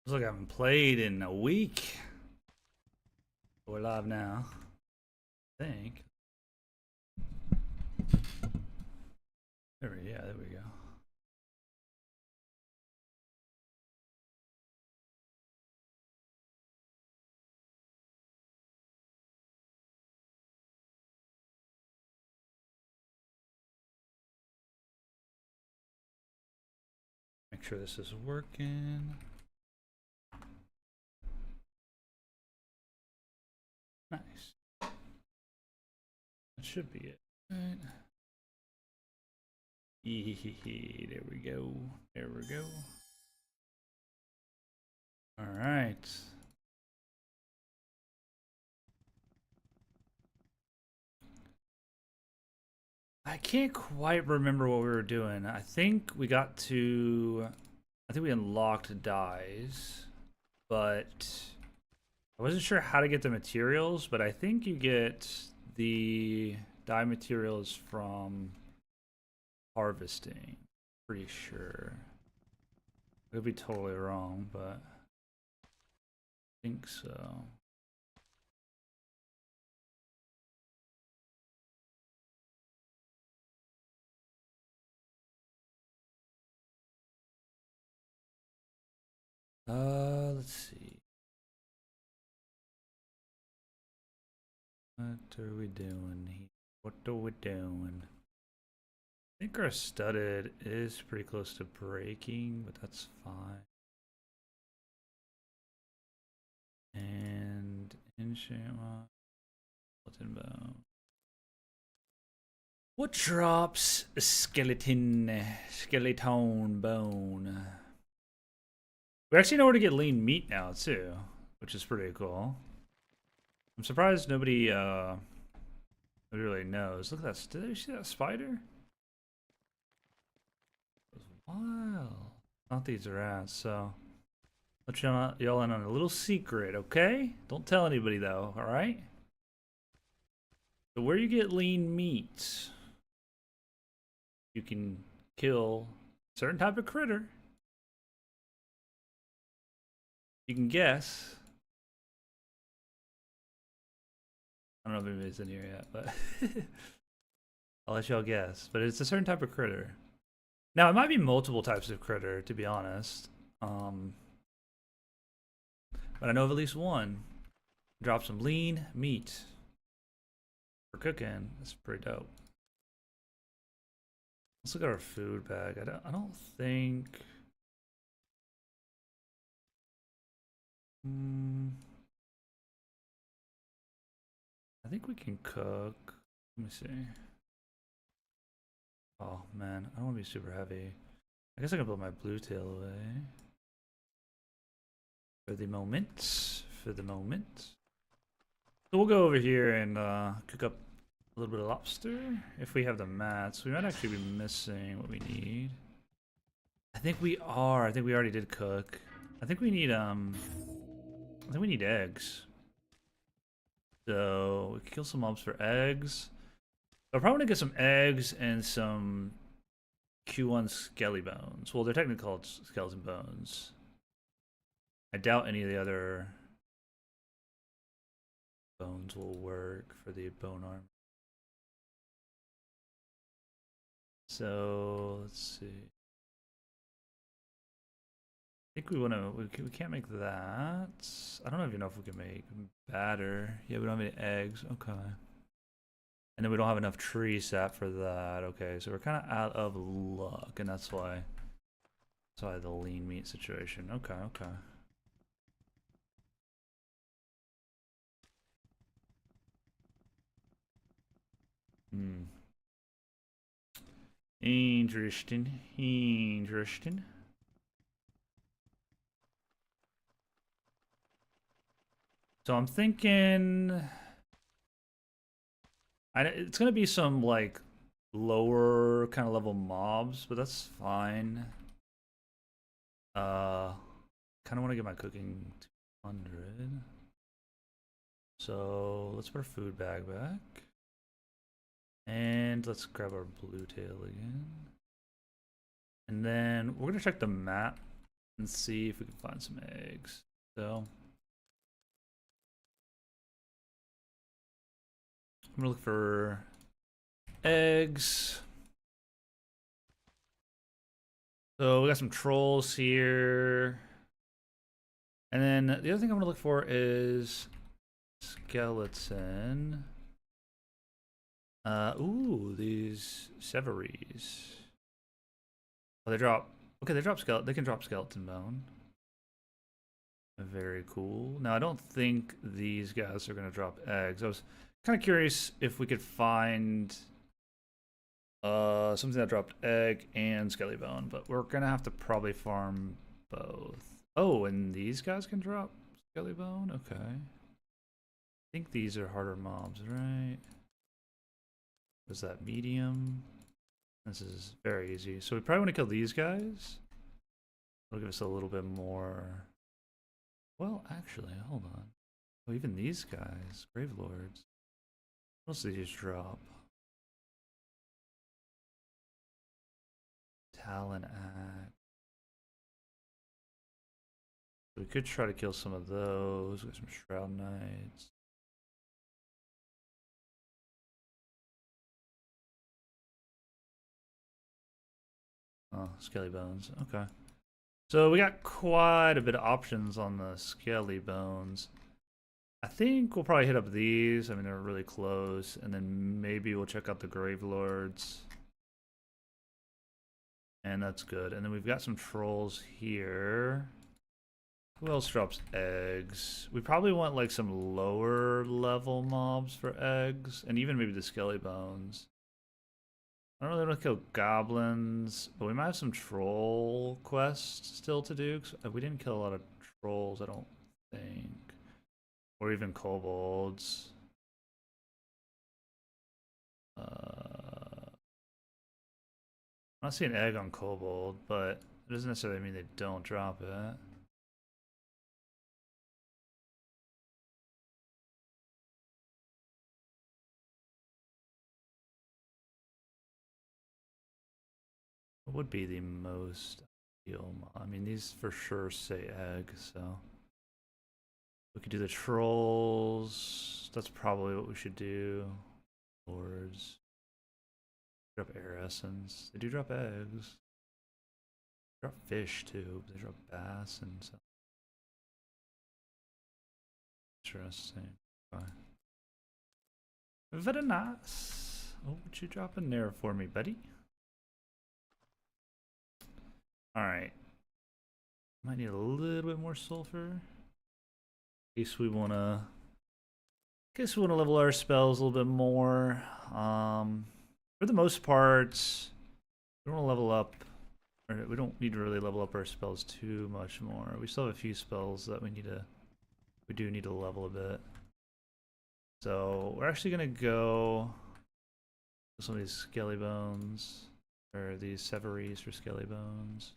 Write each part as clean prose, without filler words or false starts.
Looks like I haven't played in a week. We're live now. I think. There we go. Make sure this is working. Nice. That should be it. Right. There we go. There we go. All right. I can't quite remember what we were doing. I think we unlocked dyes, but I wasn't sure how to get the materials, but I think you get the dye materials from harvesting. Pretty sure. I could be totally wrong, but I think so. Let's see. What are we doing here? What are we doing? I think our studded is pretty close to breaking, but that's fine. And enchant button bone. What drops a skeleton bone? We actually know where to get lean meat now too, which is pretty cool. I'm surprised nobody really knows. Look at that! Did you see that spider? Wow. Not these rats, so let y'all in on a little secret, okay? Don't tell anybody though, alright? So where you get lean meat, you can kill a certain type of critter. You can guess. I don't know if anybody's in here yet, but I'll let y'all guess. But it's a certain type of critter. Now, it might be multiple types of critter, to be honest. But I know of at least one. Drop some lean meat for cooking. That's pretty dope. Let's look at our food bag. I don't think. I think we can cook. Let me see. Oh man, I don't want to be super heavy. I guess I can put my blue tail away. For the moment. For the moment. So we'll go over here and cook up a little bit of lobster. If we have the mats, we might actually be missing what we need. I think we are. I think we already did cook. I think we need eggs. So we can kill some mobs for eggs. So I'm probably gonna get some eggs and some Q1 skelly bones. Well, they're technically called skeleton bones. I doubt any of the other bones will work for the bone arm. So let's see. I think we can't make that. I don't even know if we can make batter. Yeah, we don't have any eggs. Okay. And then we don't have enough tree sap for that. Okay, so we're kind of out of luck, and that's why the lean meat situation. Okay, okay. Hmm. Interesting. Interesting. So I'm thinking it's gonna be some like lower kind of level mobs, but that's fine. Kind of want to get my cooking 200. So let's put our food bag back. And let's grab our blue tail again. And then we're gonna check the map and see if we can find some eggs. So I'm gonna look for eggs. So we got some trolls here. And then the other thing I'm gonna look for is skeleton. Ooh, these Severies. Oh, they drop. Okay, they drop skeleton. They can drop skeleton bone. Very cool. Now I don't think these guys are gonna drop eggs. I was kind of curious if we could find something that dropped egg and skelly bone, but we're gonna have to probably farm both. Oh, and these guys can drop skelly bone. Okay. I think these are harder mobs, right? Was that medium? This is very easy. So we probably want to kill these guys. It'll give us a little bit more. Well, actually, hold on. Oh, even these guys, Grave Lords. What else did these drop? Talon Axe. We could try to kill some of those. We got some Shroud Knights. Oh, Skelly Bones. Okay. So we got quite a bit of options on the Skelly Bones. I think we'll probably hit up these. I mean, they're really close. And then maybe we'll check out the Grave Lords. And that's good. And then we've got some trolls here. Who else drops eggs? We probably want like some lower level mobs for eggs. And even maybe the Skelly Bones. I don't really want to kill goblins, but we might have some troll quests still to do. 'Cause we didn't kill a lot of trolls, I don't think. Or even kobolds. I'm not seeing egg on kobold, but it doesn't necessarily mean they don't drop it. What would be the most ideal? I mean, these for sure say egg, so we could do the trolls. That's probably what we should do. Lords. Drop air essence. They do drop eggs. They drop fish too. They drop bass and stuff. Interesting. Okay. Very nice. Oh, what you dropping there for me, buddy? Alright. Might need a little bit more sulfur. In case we wanna level our spells a little bit more. For the most part, we don't want to level up, or we don't need to really level up our spells too much more. We still have a few spells that we do need to level a bit. So we're actually gonna go with some of these Skelly Bones, or these Severies for Skelly Bones.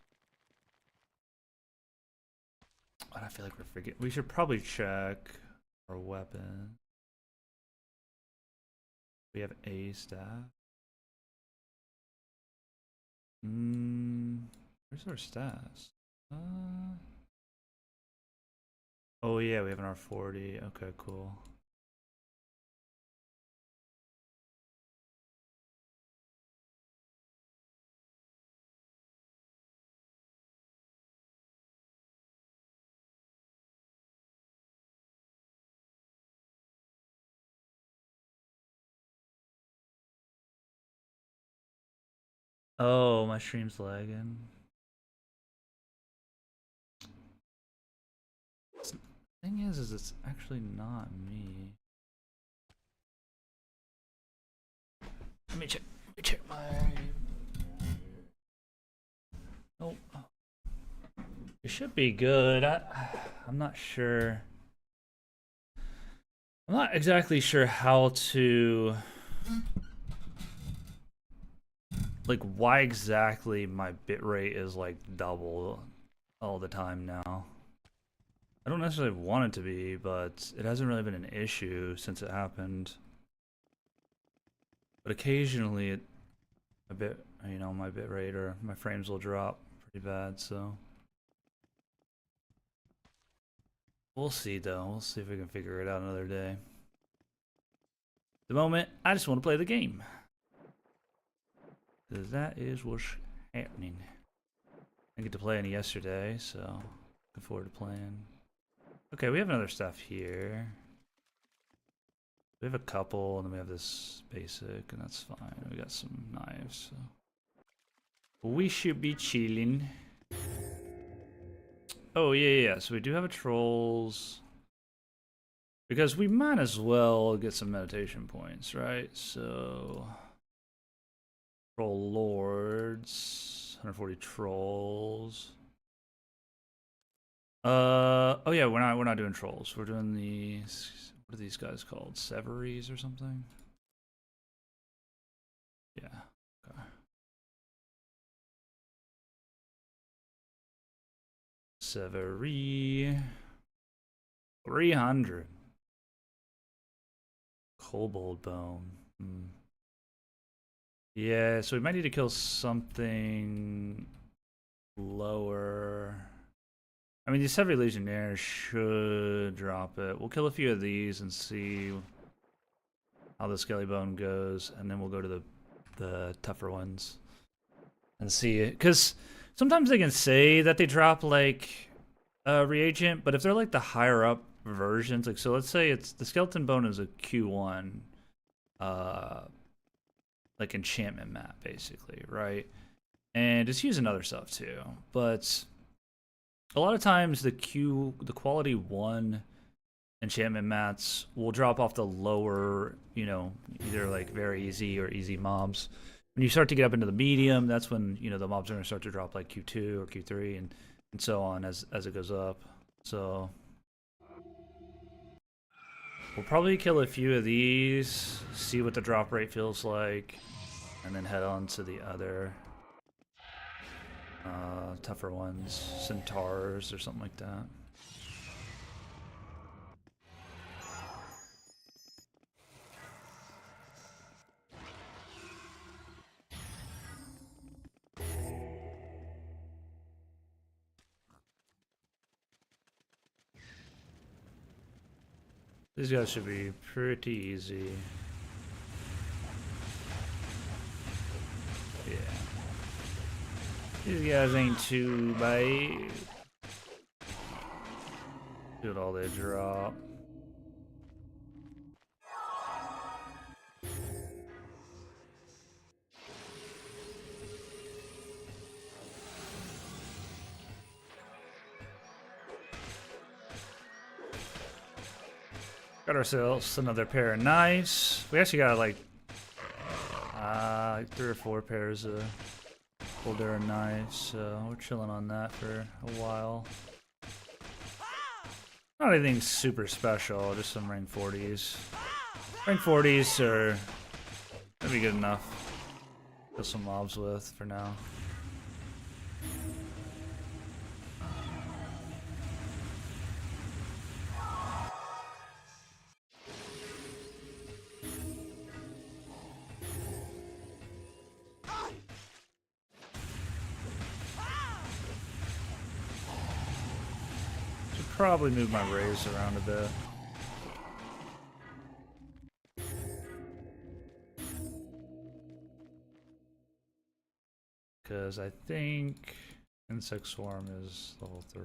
I feel like we're forgetting. We should probably check our weapon. We have a staff. Where's our stats? Oh yeah, we have an R40. Okay, cool. Oh, my stream's lagging. Thing is it's actually not me. Let me check my. Oh, it should be good. I'm not sure. I'm not exactly sure how to. Like, why exactly my bitrate is like double all the time now. I don't necessarily want it to be, but it hasn't really been an issue since it happened. But occasionally, my bitrate or my frames will drop pretty bad. So We'll see though. We'll see if we can figure it out another day. At the moment, I just want to play the game. Because that is what's happening. I didn't get to play any yesterday, so looking forward to playing. Okay, we have another stuff here. We have a couple, and then we have this basic, and that's fine. We got some knives, so we should be chilling. Oh yeah. So we do have a trolls. Because we might as well get some meditation points, right? So troll lords, 140 trolls. Oh yeah, we're not doing trolls. We're doing these. What are these guys called? Severies or something? Yeah. Okay. Severie. 300. Kobold bone. Yeah, so we might need to kill something lower. I mean, these heavy legionnaires should drop it. We'll kill a few of these and see how the skelly bone goes, and then we'll go to the tougher ones and see it. Because sometimes they can say that they drop like a reagent, but if they're like the higher up versions, like so, let's say it's the skeleton bone is a Q1, like enchantment map basically, right? And it's using other stuff too, but a lot of times the quality 1 enchantment mats will drop off the lower, you know, either like very easy or easy mobs. When you start to get up into the medium, that's when, you know, the mobs are going to start to drop like Q2 or Q3 and so on as it goes up. So we'll probably kill a few of these, see what the drop rate feels like, and then head on to the other tougher ones, centaurs or something like that. These guys should be pretty easy. Yeah. These guys ain't too bad. Look at all they drop. Got ourselves another pair of knives. We actually got like 3 or 4 pairs of older knives, so we're chilling on that for a while. Not anything super special, just some rank 40s. Rank 40s are gonna be good enough to kill some mobs with for now. Probably move my rays around a bit. Because I think Insect Swarm is level 3.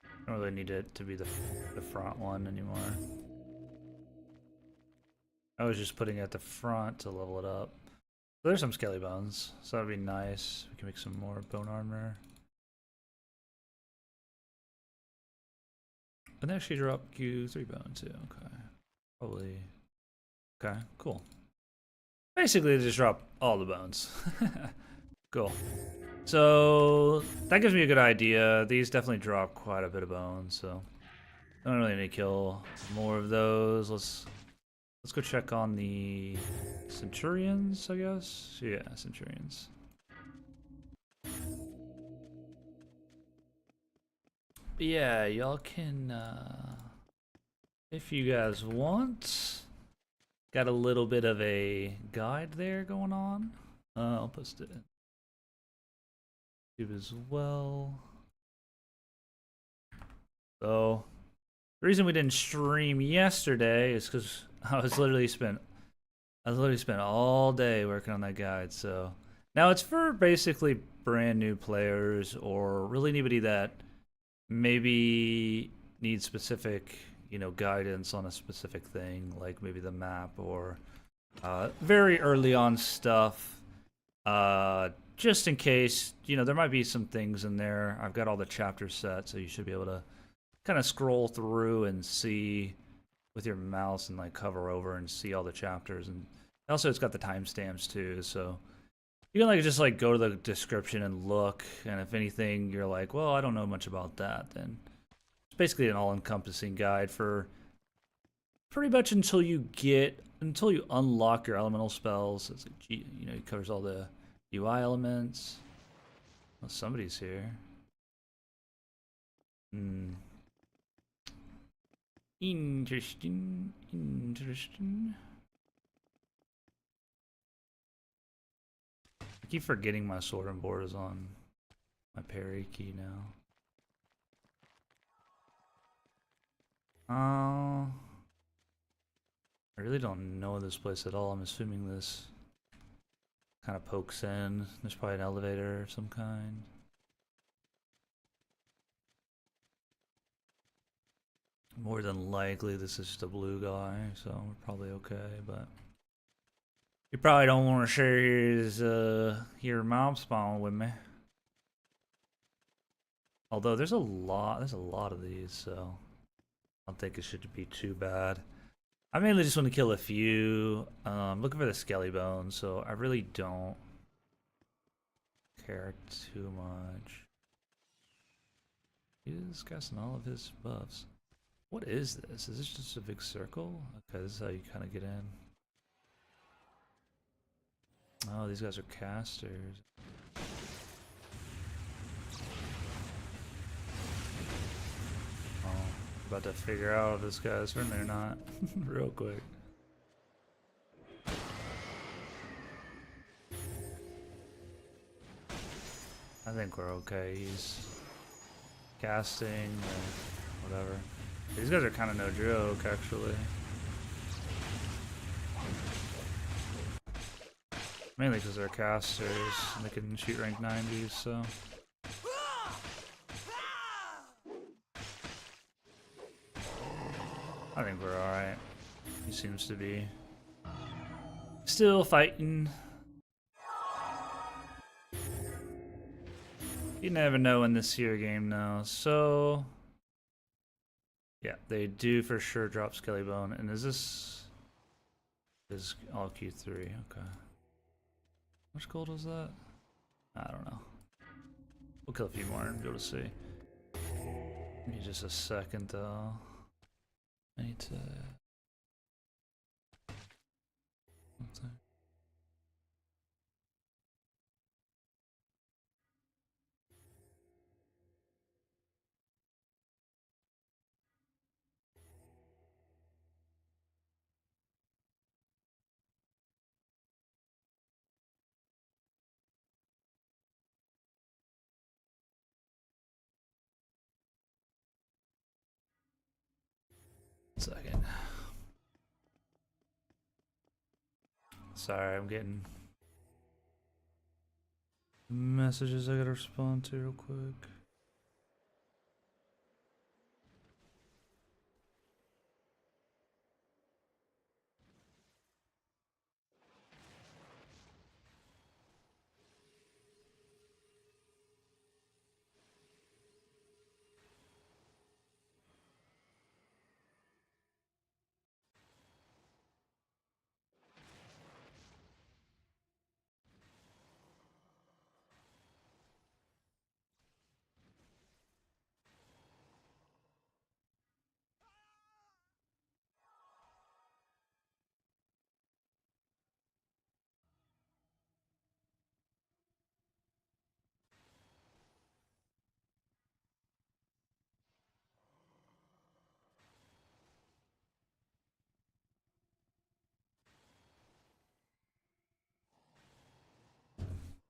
I don't really need it to be the front one anymore. I was just putting it at the front to level it up. There's some skelly bones, so that'd be nice. We can make some more bone armor. And they actually drop Q3 bone too. Okay. Probably. Okay, cool. Basically, they just drop all the bones. Cool. So that gives me a good idea. These definitely drop quite a bit of bones, so I don't really need to kill more of those. Let's go check on the Centurions, I guess. Yeah, Centurions. But yeah, y'all can, if you guys want, got a little bit of a guide there going on. I'll post it in YouTube as well. So the reason we didn't stream yesterday is because I literally spent all day working on that guide. So now it's for basically brand new players or really anybody that maybe needs specific, guidance on a specific thing, like maybe the map or very early on stuff. Just in case, there might be some things in there. I've got all the chapters set, so you should be able to kind of scroll through and see with your mouse and like hover over and see all the chapters. And also it's got the timestamps too, so you can just go to the description and look, and if anything you're like, well, I don't know much about that, then it's basically an all-encompassing guide for pretty much until you unlock your elemental spells. It's like, it covers all the UI elements. Well, somebody's here. Interesting. I keep forgetting my sword and board is on my parry key now. I really don't know this place at all. I'm assuming this kind of pokes in. There's probably an elevator of some kind. More than likely this is just a blue guy, so we're probably okay, but you probably don't want to share your mob spawn with me. Although there's a lot of these, so I don't think it should be too bad. I mainly just want to kill a few. I'm looking for the skelly bones, so I really don't care too much. He's casting all of his buffs. What is this? Is this just a big circle? Okay, this is how you kind of get in. Oh, these guys are casters. Oh, about to figure out if this guy's friendly or not. Real quick. I think we're okay. He's casting or whatever. These guys are kind of no joke, actually. Mainly because they're casters and they can shoot rank 90s, so. I think we're alright. He seems to be still fighting. You never know in this here game now, so. Yeah, they do for sure drop Skelly Bone. And is this is all Q3? Okay. How much gold was that? I don't know. We'll kill a few more and be able to see. Give me just a second though. I need to. Second. Sorry, I'm getting messages I gotta respond to real quick.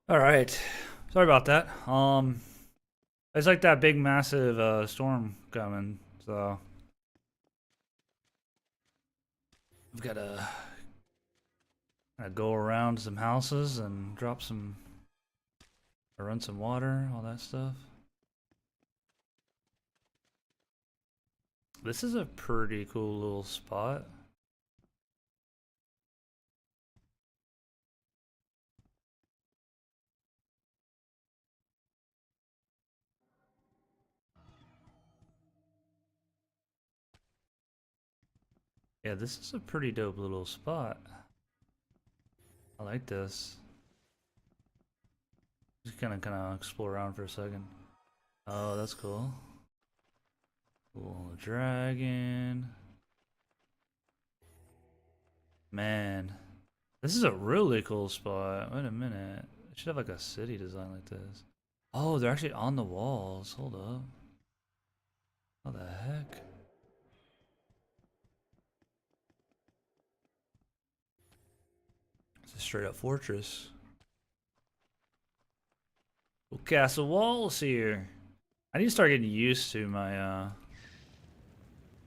All right, sorry about that. It's like that big massive storm coming. So I've got to go around some houses and drop some, or run some water, all that stuff. This is a pretty cool little spot. Yeah, this is a pretty dope little spot. I like this. Just kind of explore around for a second. Oh, that's cool. Cool dragon. Man, this is a really cool spot. Wait a minute. It should have like a city design like this. Oh, they're actually on the walls. Hold up. What the heck? It's a straight up fortress. Well, castle walls here. I need to start getting used to my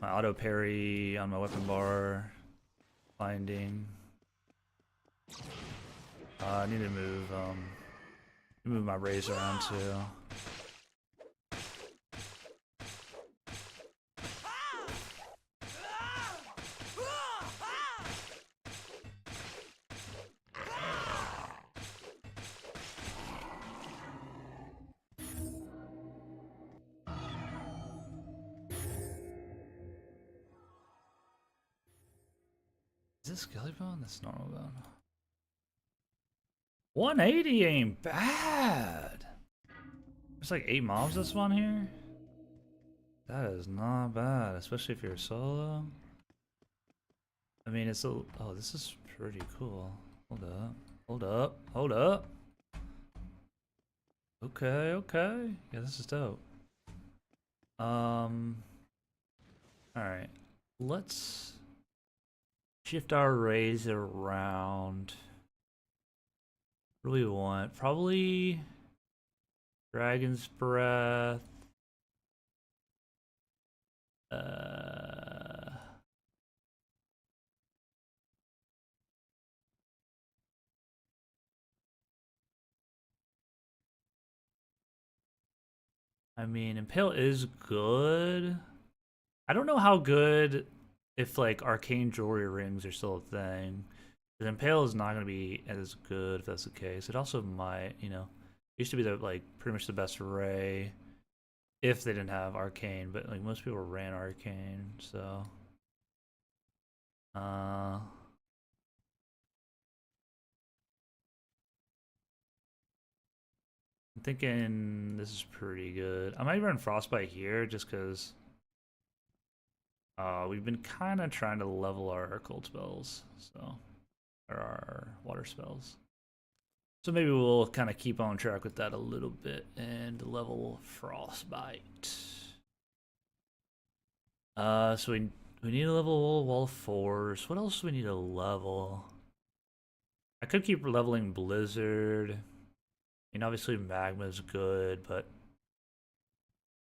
my auto parry on my weapon bar. Finding. I need to move my raise around too. Is this skelly bone? That's normal bone. 180 ain't bad. There's like 8 mobs that spawn here. That is not bad, especially if you're solo. I mean, it's a. Oh, this is pretty cool. Hold up. Hold up. Hold up. Okay, okay. Yeah, this is dope. Alright. Let's shift our rays around. What do we want? Probably Dragon's Breath. I mean, Impale is good. I don't know how good if like arcane jewelry rings are still a thing. The Impale is not going to be as good if that's the case. It also might, you know, used to be the like pretty much the best ray if they didn't have arcane, but like most people ran arcane, so I'm thinking this is pretty good. I might run Frostbite here just because we've been kind of trying to level our cold spells, so or our water spells. So maybe we'll kind of keep on track with that a little bit and level Frostbite. So we need a level Wall of Force. What else do we need to level? I could keep leveling Blizzard. I mean, obviously Magma's good, but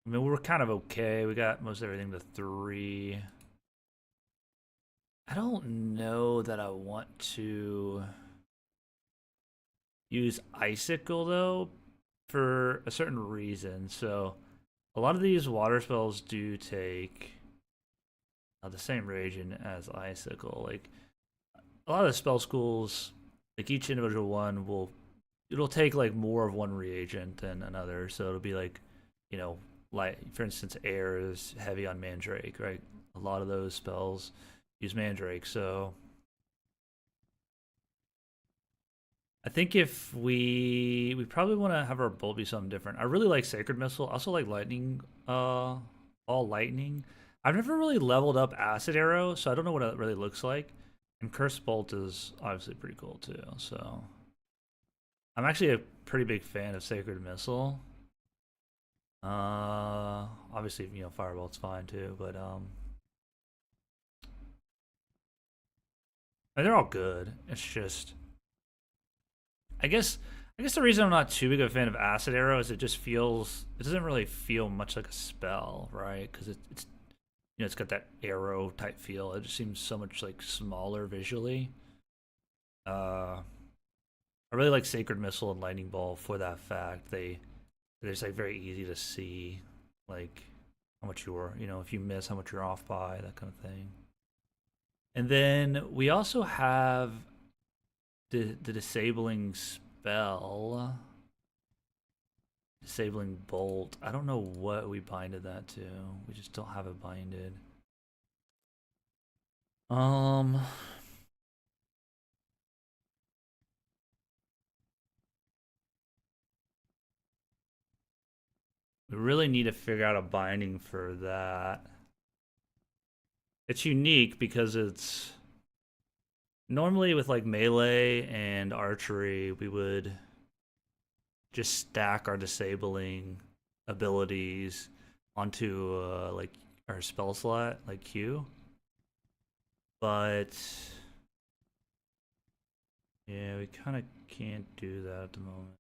I mean, we're kind of okay. We got most everything to 3. I don't know that I want to use Icicle though for a certain reason. So a lot of these water spells do take the same reagent as Icicle. Like a lot of the spell schools, like each individual one it'll take like more of one reagent than another. So it'll be like, you know, like for instance, air is heavy on Mandrake, right? A lot of those spells use Mandrake, so I think if we probably want to have our bolt be something different. I really like Sacred Missile. I also like Lightning, all lightning. I've never really leveled up Acid Arrow, so I don't know what it really looks like. And Cursed Bolt is obviously pretty cool too. So I'm actually a pretty big fan of Sacred Missile. Obviously, you know, Firebolt's fine too, but they're all good. It's just, I guess the reason I'm not too big of a fan of Acid Arrow is it doesn't really feel much like a spell, right? Because it's You know, it's got that arrow type feel. It just seems so much like smaller visually. I really like Sacred Missile and Lightning Ball for that fact. They're just like very easy to see, like how much you're, you know, if you miss, how much you're off by, that kind of thing. And then we also have the disabling spell, disabling bolt. I don't know what we binded that to. We just don't have it binded. We really need to figure out a binding for that. It's unique because it's normally with like melee and archery, we would just stack our disabling abilities onto like our spell slot, like Q. But yeah, we kind of can't do that at the moment.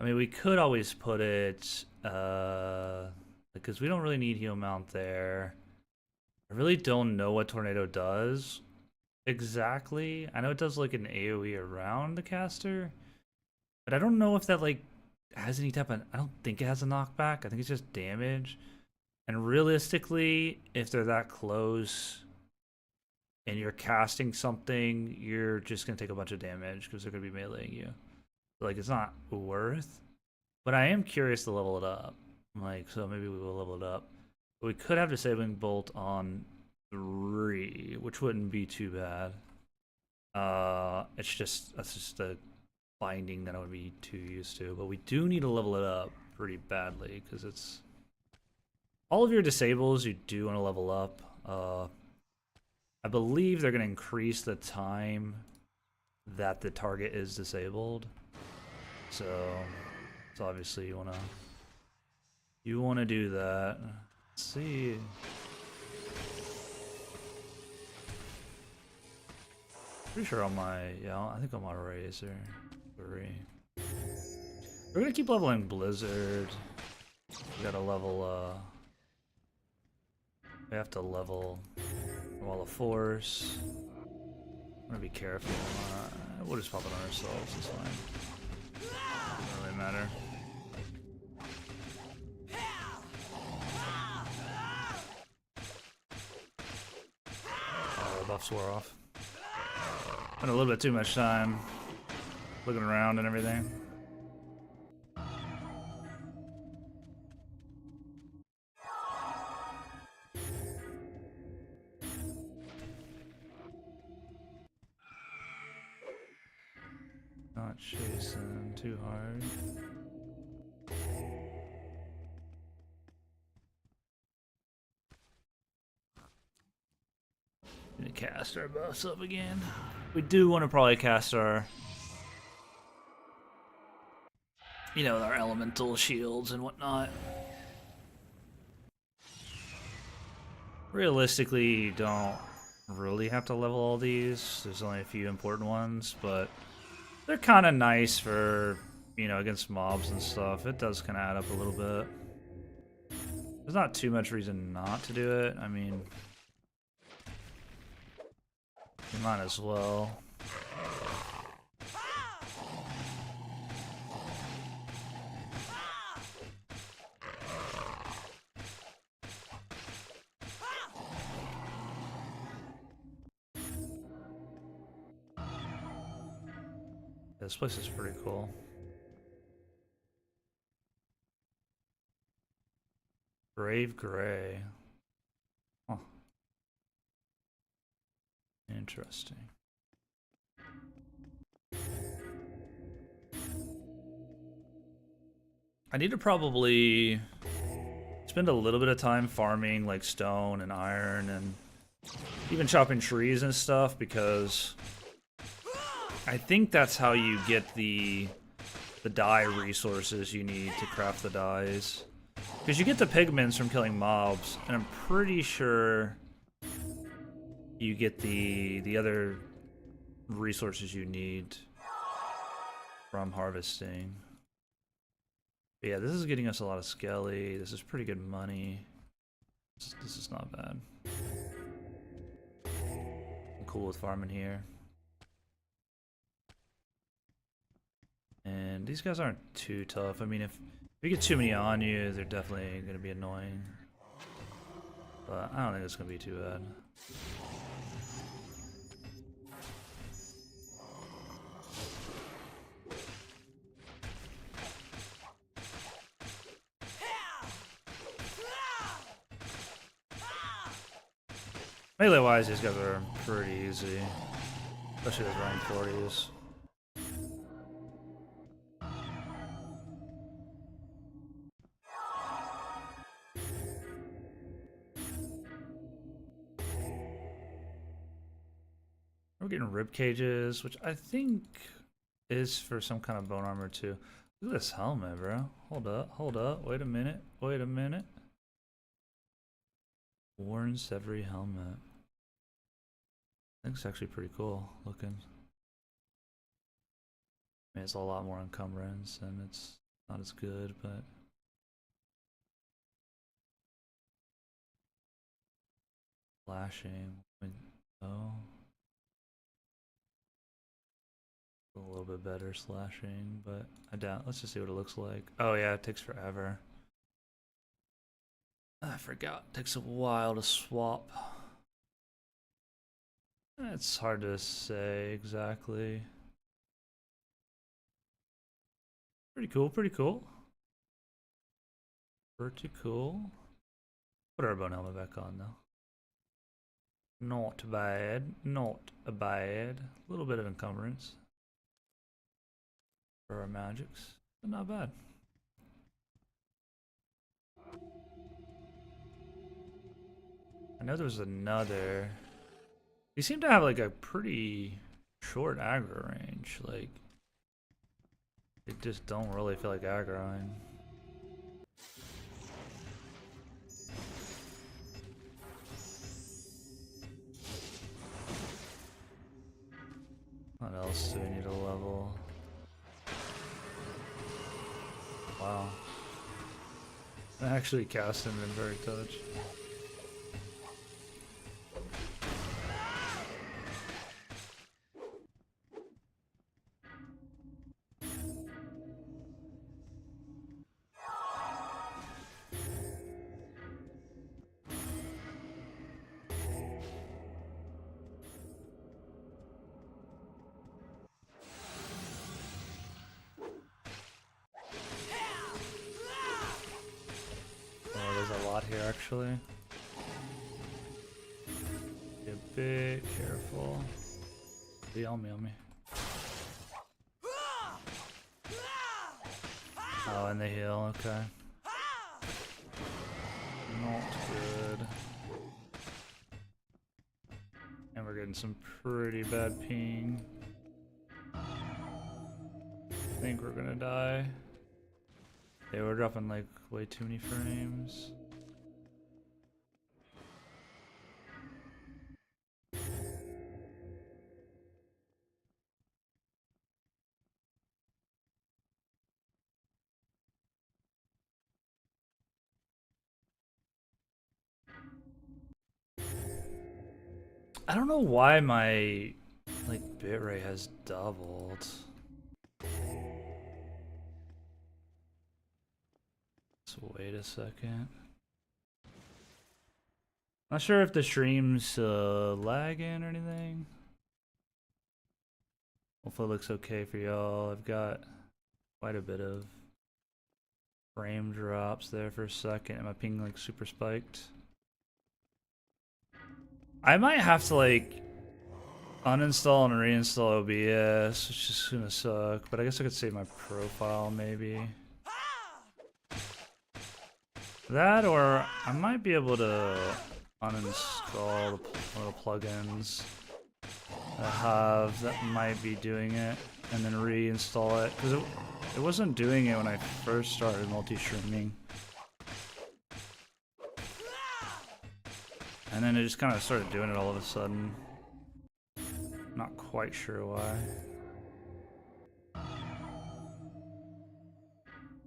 I mean, we could always put it, because we don't really need heal mount there. I really don't know what Tornado does exactly. I know it does like an AoE around the caster, but I don't know if that like has any type of, I don't think it has a knockback. I think it's just damage. And realistically, if they're that close and you're casting something, you're just going to take a bunch of damage because they're going to be meleeing you. Like, it's not worth. But I am curious to level it up. Like, so maybe we will level it up. But we could have Disabling Bolt on 3, which wouldn't be too bad. It's just, that's just a binding that I would be too used to. But we do need to level it up pretty badly because it's all of your disables you do want to level up. I believe they're going to increase the time that the target is disabled. So obviously you wanna do that. Let's see. Pretty sure on my, yeah, I think on my Razor 3. We're gonna keep leveling Blizzard. We gotta level, we have to level Wall of Force. I'm gonna be careful. We'll just pop it on ourselves, it's fine. Doesn't really matter. Oh, the buffs wore off. Spent a little bit too much time looking around and everything. Not chasing too hard. Gonna cast our buffs up again. We do want to probably cast our, you know, our elemental shields and whatnot. Realistically, you don't really have to level all these. There's only a few important ones, but they're kind of nice for, you know, against mobs and stuff. It does kind of add up a little bit. There's not too much reason not to do it. I mean, you might as well. This place is pretty cool. Brave Gray. Huh. Interesting. I need to probably spend a little bit of time farming like stone and iron and even chopping trees and stuff, because I think that's how you get the dye resources you need to craft the dyes. Because you get the pigments from killing mobs, and I'm pretty sure you get the other resources you need from harvesting. But yeah, this is getting us a lot of skelly. This is pretty good money. This is not bad. I'm cool with farming here. And these guys aren't too tough. I mean, if you get too many on you, they're definitely going to be annoying. But I don't think it's going to be too bad. Melee wise, these guys are pretty easy. Especially those rank 40s. We're getting rib cages, which I think is for some kind of bone armor too. Look at this helmet, bro. Hold up, wait a minute, Warns every helmet. I think it's actually pretty cool looking. I mean, it's a lot more encumbrance and it's not as good, but flashing. Oh, a little bit better slashing, but I doubt. Let's just see what it looks like. Oh yeah, it takes forever. I forgot. It takes a while to swap. It's hard to say exactly. Pretty cool, pretty cool. Pretty cool. Put our bone helmet back on though. Not bad, not bad. A little bit of encumbrance for our magics, but not bad. I know there was another. You seem to have like a pretty short aggro range. Like, they just don't really feel like aggroing. What else do we need to level? Wow. I actually cast him Inventory Touch. Here actually. Be a bit careful. Be on me, Oh, and they heal, okay. Not good. And we're getting some pretty bad ping. I think we're gonna die. Yeah, we're dropping like way too many frames. I don't know why my like bitrate has doubled. So wait a second. Not sure if the stream's lagging or anything. Hopefully it looks okay for y'all. I've got quite a bit of frame drops there for a second. And my ping like super spiked. I might have to like uninstall and reinstall OBS, which is gonna suck. But I guess I could save my profile maybe. That, or I might be able to uninstall the little plugins I have that might be doing it, and then reinstall it, because it wasn't doing it when I first started multi-streaming. And then it just kind of started doing it all of a sudden. Not quite sure why.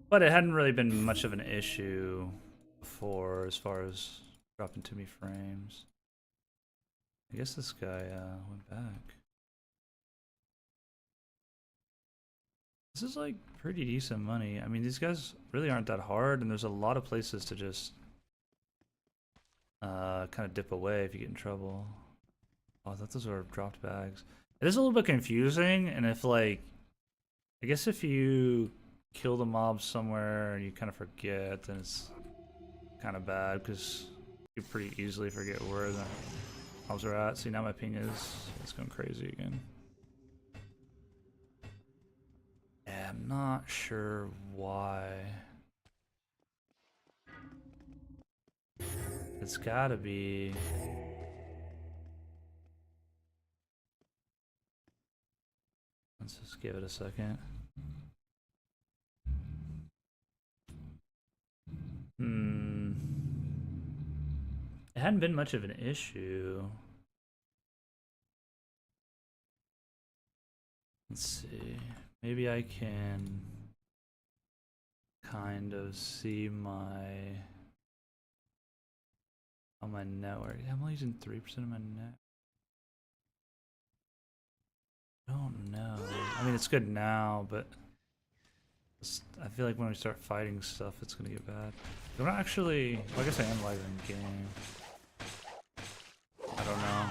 But it hadn't really been much of an issue before as far as dropping too many frames. I guess this guy went back. This is like pretty decent money. I mean, these guys really aren't that hard, and there's a lot of places to just kind of dip away if you get in trouble. Oh, I thought those were dropped bags. It is a little bit confusing, and if like, I guess if you kill the mob somewhere and you kind of forget, then it's kind of bad because you pretty easily forget where the mobs are at. See, now my ping is going crazy again. Yeah, I'm not sure why. It's gotta be. Let's just give it a second. It hadn't been much of an issue. Let's see. Maybe I can kind of see on my network. I'm only using 3% of my net. I don't know. I mean, it's good now, but I feel like when we start fighting stuff, it's gonna get bad. I'm not actually. Well, I guess I am live in game. I don't know.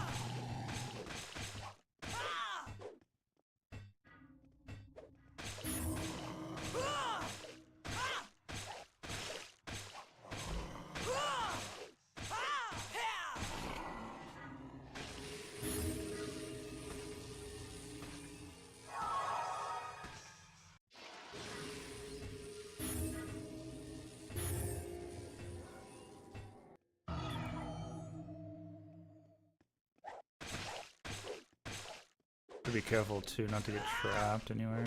Be careful too not to get trapped anywhere.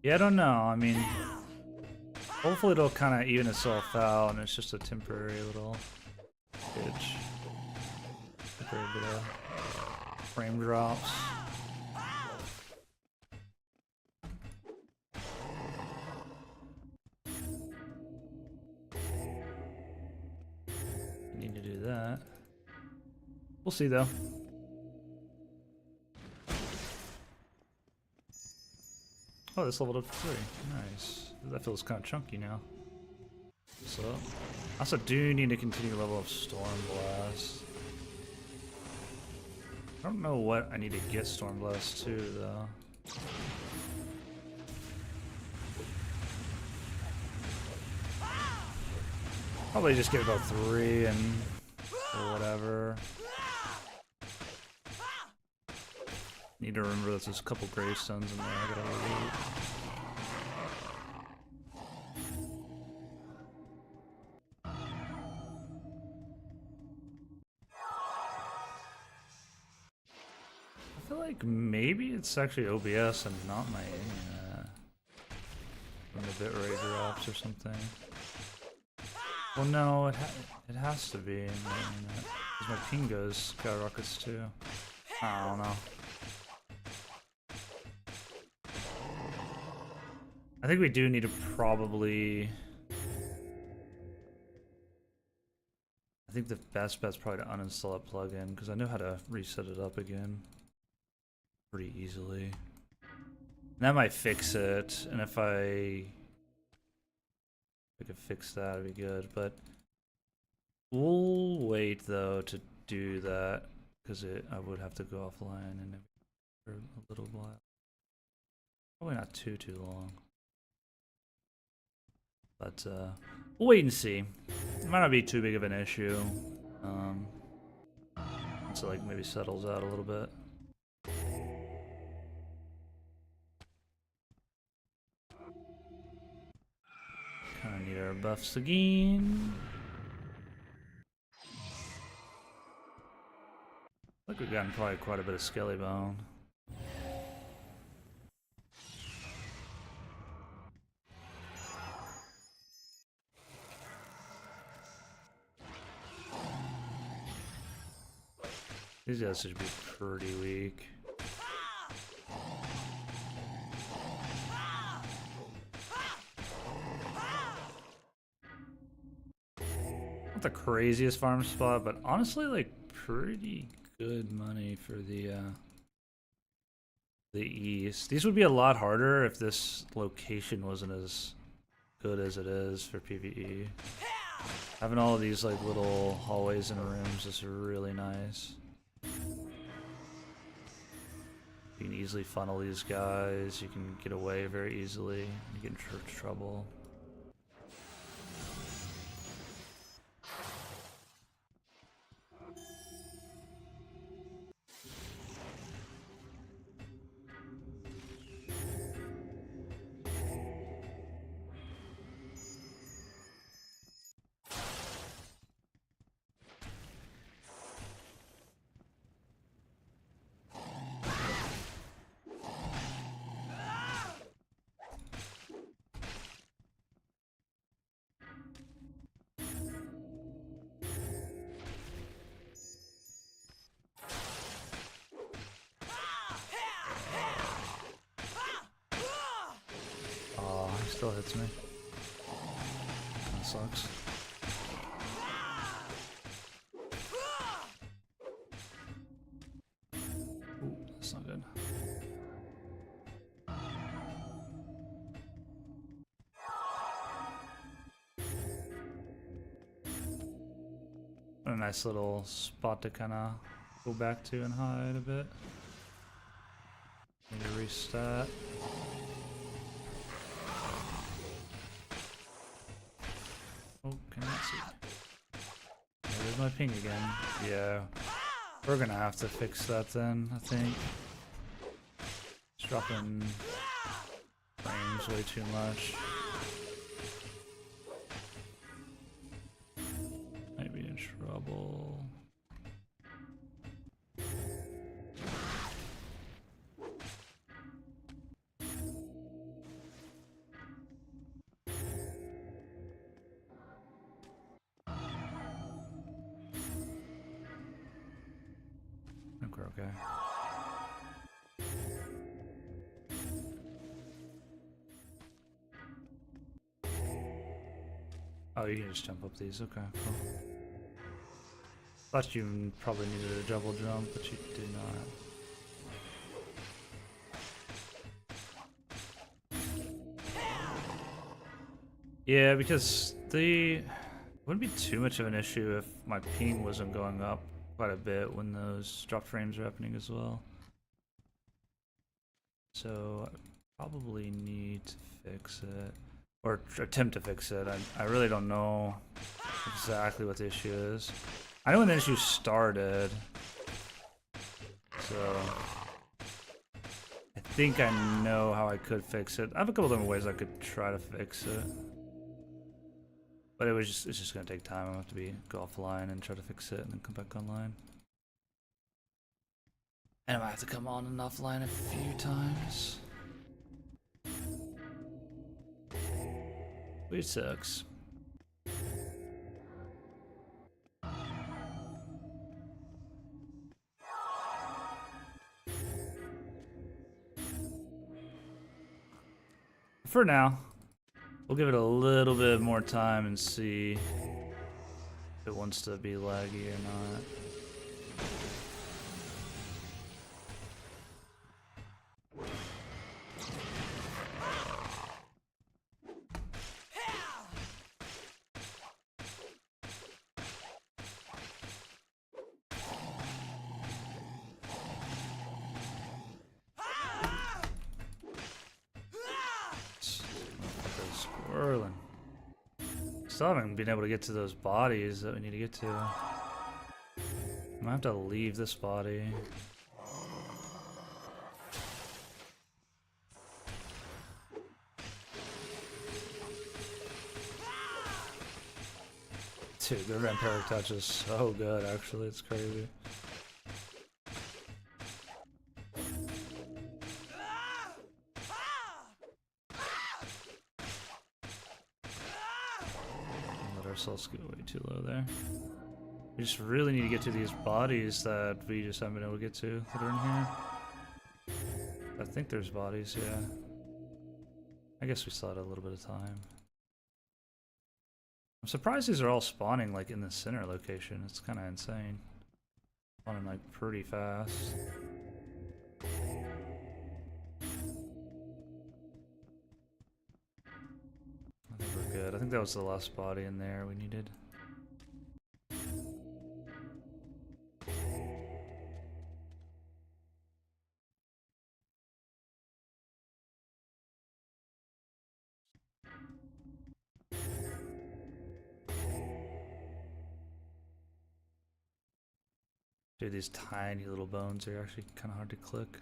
Yeah, I don't know. I mean, hopefully it'll kind of even itself out and it's just a temporary little glitch. Temporary bit of frame drops. Need to do that. We'll see though. Oh, this leveled up to 3. Nice. That feels kind of chunky now. So, I also do need to continue to level up Storm Blast. I don't know what I need to get Storm Blast to, though. Probably just get about 3 and or whatever. Need to remember that there's a couple gravestones in there I gotta loot. I feel like maybe it's actually OBS and not my when the bitrate drops or something. Well, no, it has to be. Because my ping goes skyrockets too. I don't know. I think we do need to probably. I think the best bet's probably to uninstall that plugin because I know how to reset it up again pretty easily. And that might fix it, and if I could fix that, it'd be good. But we'll wait though to do that because I would have to go offline and for a little while. Probably not too long. But we'll wait and see. It might not be too big of an issue. So like maybe settles out a little bit. Kind of need our buffs again. I think we've gotten probably quite a bit of skelly bone. These guys should be pretty weak. Not the craziest farm spot, but honestly, like, pretty good money for the east. These would be a lot harder if this location wasn't as good as it is for PvE. Having all of these like little hallways and rooms is really nice. You can easily funnel these guys. You can get away very easily. You get in trouble. Still hits me. That sucks. Ooh, that's not good. A nice little spot to kind of go back to and hide a bit. Need to restart. Oh, can I see? Yeah, there's my ping again. Yeah. We're gonna have to fix that then, I think. It's dropping frames way too much. Might be in trouble. I think we're okay. Oh, you can just jump up these. Okay, cool. Thought you probably needed a double jump, but you do not. Yeah, because it wouldn't be too much of an issue if my ping wasn't going up quite a bit when those drop frames are happening as well. So I probably need to fix it, or attempt to fix it. I really don't know exactly what the issue is. I know when the issue started, so I think I know how I could fix it. I have a couple different ways I could try to fix it, but it's just gonna take time. I'm gonna have to go offline and try to fix it and then come back online. And I might have to come on and offline a few times. Which sucks. For now, we'll give it a little bit more time and see if it wants to be laggy or not. Squirreling. Still haven't been able to get to those bodies that we need to get to. I might have to leave this body. Dude, the vampiric touch is so good, actually. It's crazy. Let ourselves get way too low there. We just really need to get to these bodies that we just haven't been able to get to that are in here. I think there's bodies, yeah. I guess we still had a little bit of time. I'm surprised these are all spawning like in the center location. It's kind of insane. Spawning like pretty fast. I think we're good. I think that was the last body in there we needed. Dude, these tiny little bones are actually kind of hard to click.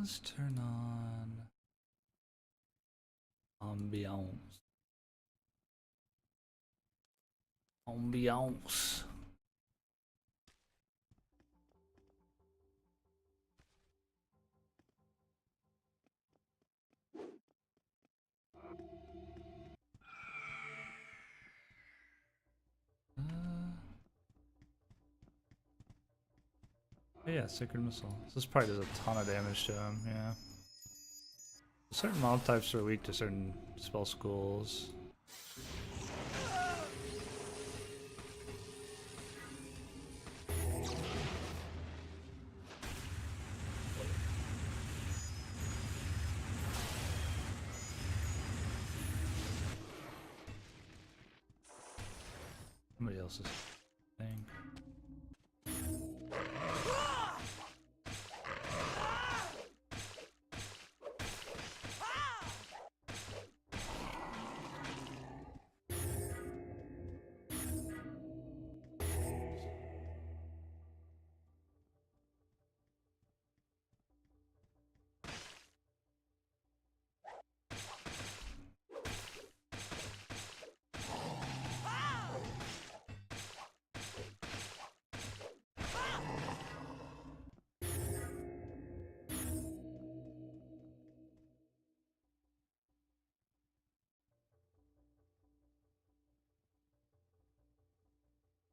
Let's turn on ambiance. Ambiance. Yeah, Sacred Missile. This probably does a ton of damage to him, yeah. Certain mob types are weak to certain spell schools. Somebody else's thing.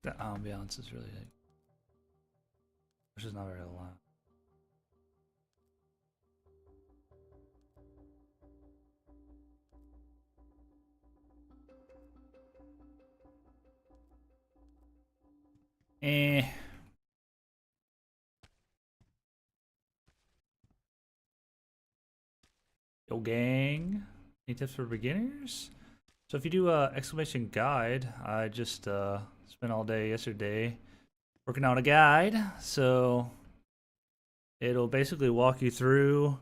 The ambiance is really like, which is not very loud. Yo gang, any tips for beginners? So if you do exclamation guide, I just spent all day yesterday working out a guide. So it'll basically walk you through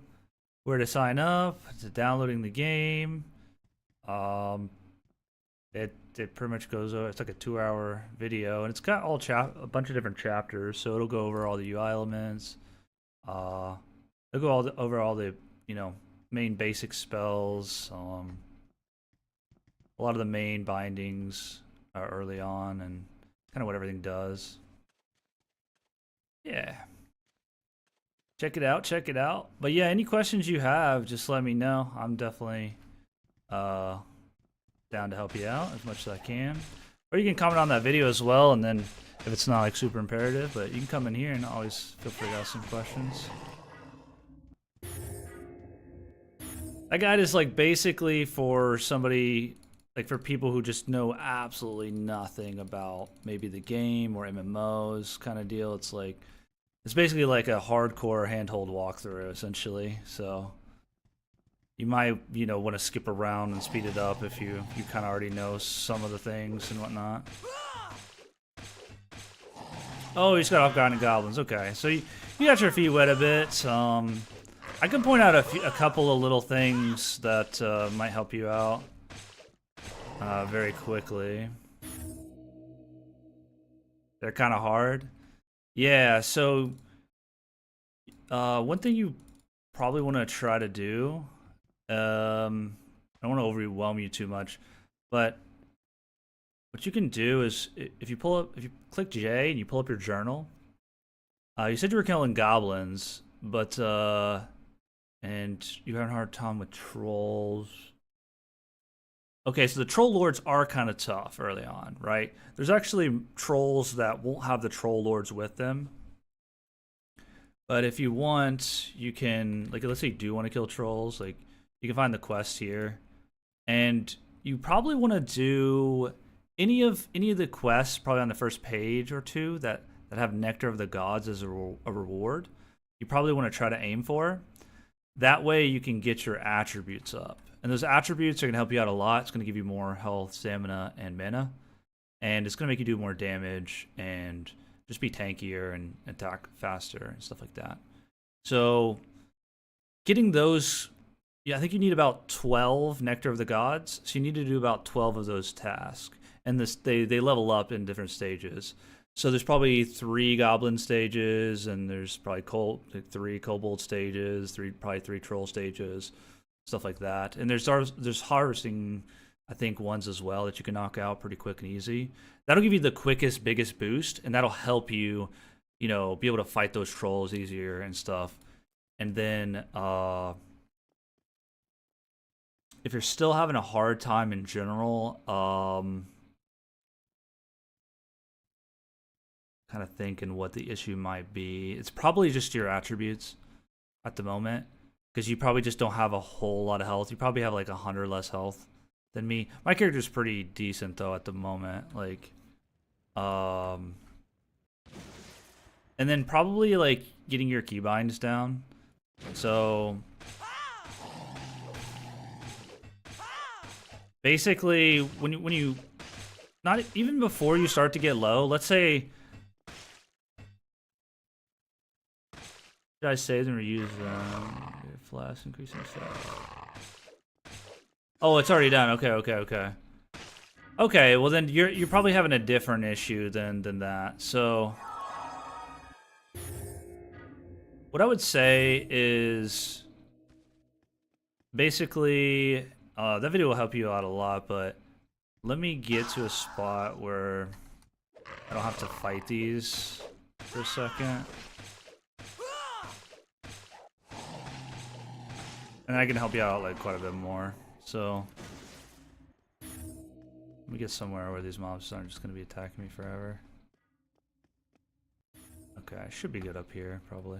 where to sign up, to downloading the game. It pretty much goes over. It's like a 2-hour video, and it's got a bunch of different chapters. So it'll go over all the UI elements. It'll go over all the main basic spells. A lot of the main bindings are early on, and kind of what everything does. Yeah. Check it out, check it out. But yeah, any questions you have, just let me know. I'm definitely down to help you out as much as I can. Or you can comment on that video as well, and then if it's not like super imperative, but you can come in here and always feel free to ask some questions. That guide is like basically for somebody, like for people who just know absolutely nothing about maybe the game or MMOs kind of deal. It's like, it's basically like a hardcore handhold walkthrough essentially. So you might, want to skip around and speed it up if you kind of already know some of the things and whatnot. Oh, you just got off guard and goblins. Okay, so you got your feet wet a bit. I can point out a couple of little things that might help you out very quickly. They're kind of hard. Yeah, so one thing you probably want to try to do, I don't want to overwhelm you too much, but what you can do is if you click J and you pull up your journal, you said you were killing goblins, but and you had a hard time with trolls. Okay, so the troll lords are kind of tough early on, right? There's actually trolls that won't have the troll lords with them. But if you want, you can, like, let's say you do want to kill trolls, like, you can find the quest here. And you probably want to do any of the quests probably on the first page or two that have Nectar of the Gods as a reward. You probably want to try to aim for. That way you can get your attributes up. And those attributes are going to help you out a lot. It's going to give you more health, stamina, and mana. And it's going to make you do more damage and just be tankier and attack faster and stuff like that. So getting those, yeah, I think you need about 12 Nectar of the Gods. So you need to do about 12 of those tasks. And they level up in different stages. So there's probably 3 goblin stages, and there's probably 3 kobold stages, probably 3 troll stages, stuff like that. And there's harvesting, I think, ones as well that you can knock out pretty quick and easy. That'll give you the quickest, biggest boost, and that'll help you, be able to fight those trolls easier and stuff. And then if you're still having a hard time in general, kind of thinking what the issue might be. It's probably just your attributes at the moment, because you probably just don't have a whole lot of health. You probably have like 100 less health than me. My character's pretty decent though at the moment. Like, and then probably like getting your keybinds down. So basically, when you not even before you start to get low, let's say. Should I save and reuse them? Flash increasing stuff. Oh, it's already done. Okay. Okay, well then you're probably having a different issue than that. So what I would say is basically that video will help you out a lot, but let me get to a spot where I don't have to fight these for a second. And I can help you out like quite a bit more. So let me get somewhere where these mobs aren't just going to be attacking me forever. Okay, I should be good up here, probably.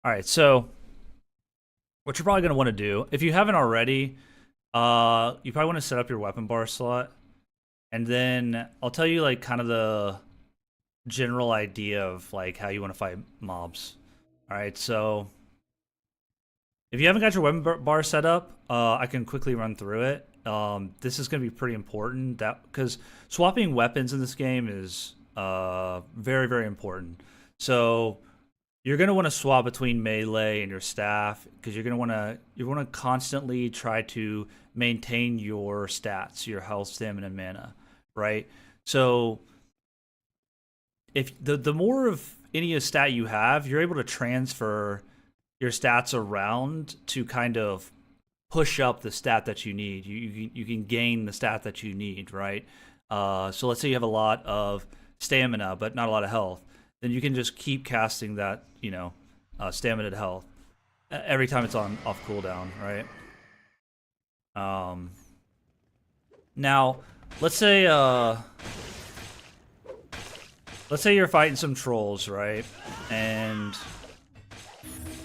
Alright, so what you're probably going to want to do, if you haven't already, you probably want to set up your weapon bar slot. And then I'll tell you like kind of the general idea of like how you want to fight mobs. Alright, so if you haven't got your weapon bar set up, I can quickly run through it. This is going to be pretty important, because swapping weapons in this game is very, very important. So you're going to want to swap between melee and your staff, because you're going to want to constantly try to maintain your stats, your health, stamina, and mana, right? So if the more of any stat you have, you're able to transfer your stats around to kind of push up the stat that you need. You can gain the stat that you need, right? So let's say you have a lot of stamina but not a lot of health, then you can just keep casting that, stamina to health every time it's off cooldown, right? Now let's say you're fighting some trolls, right? And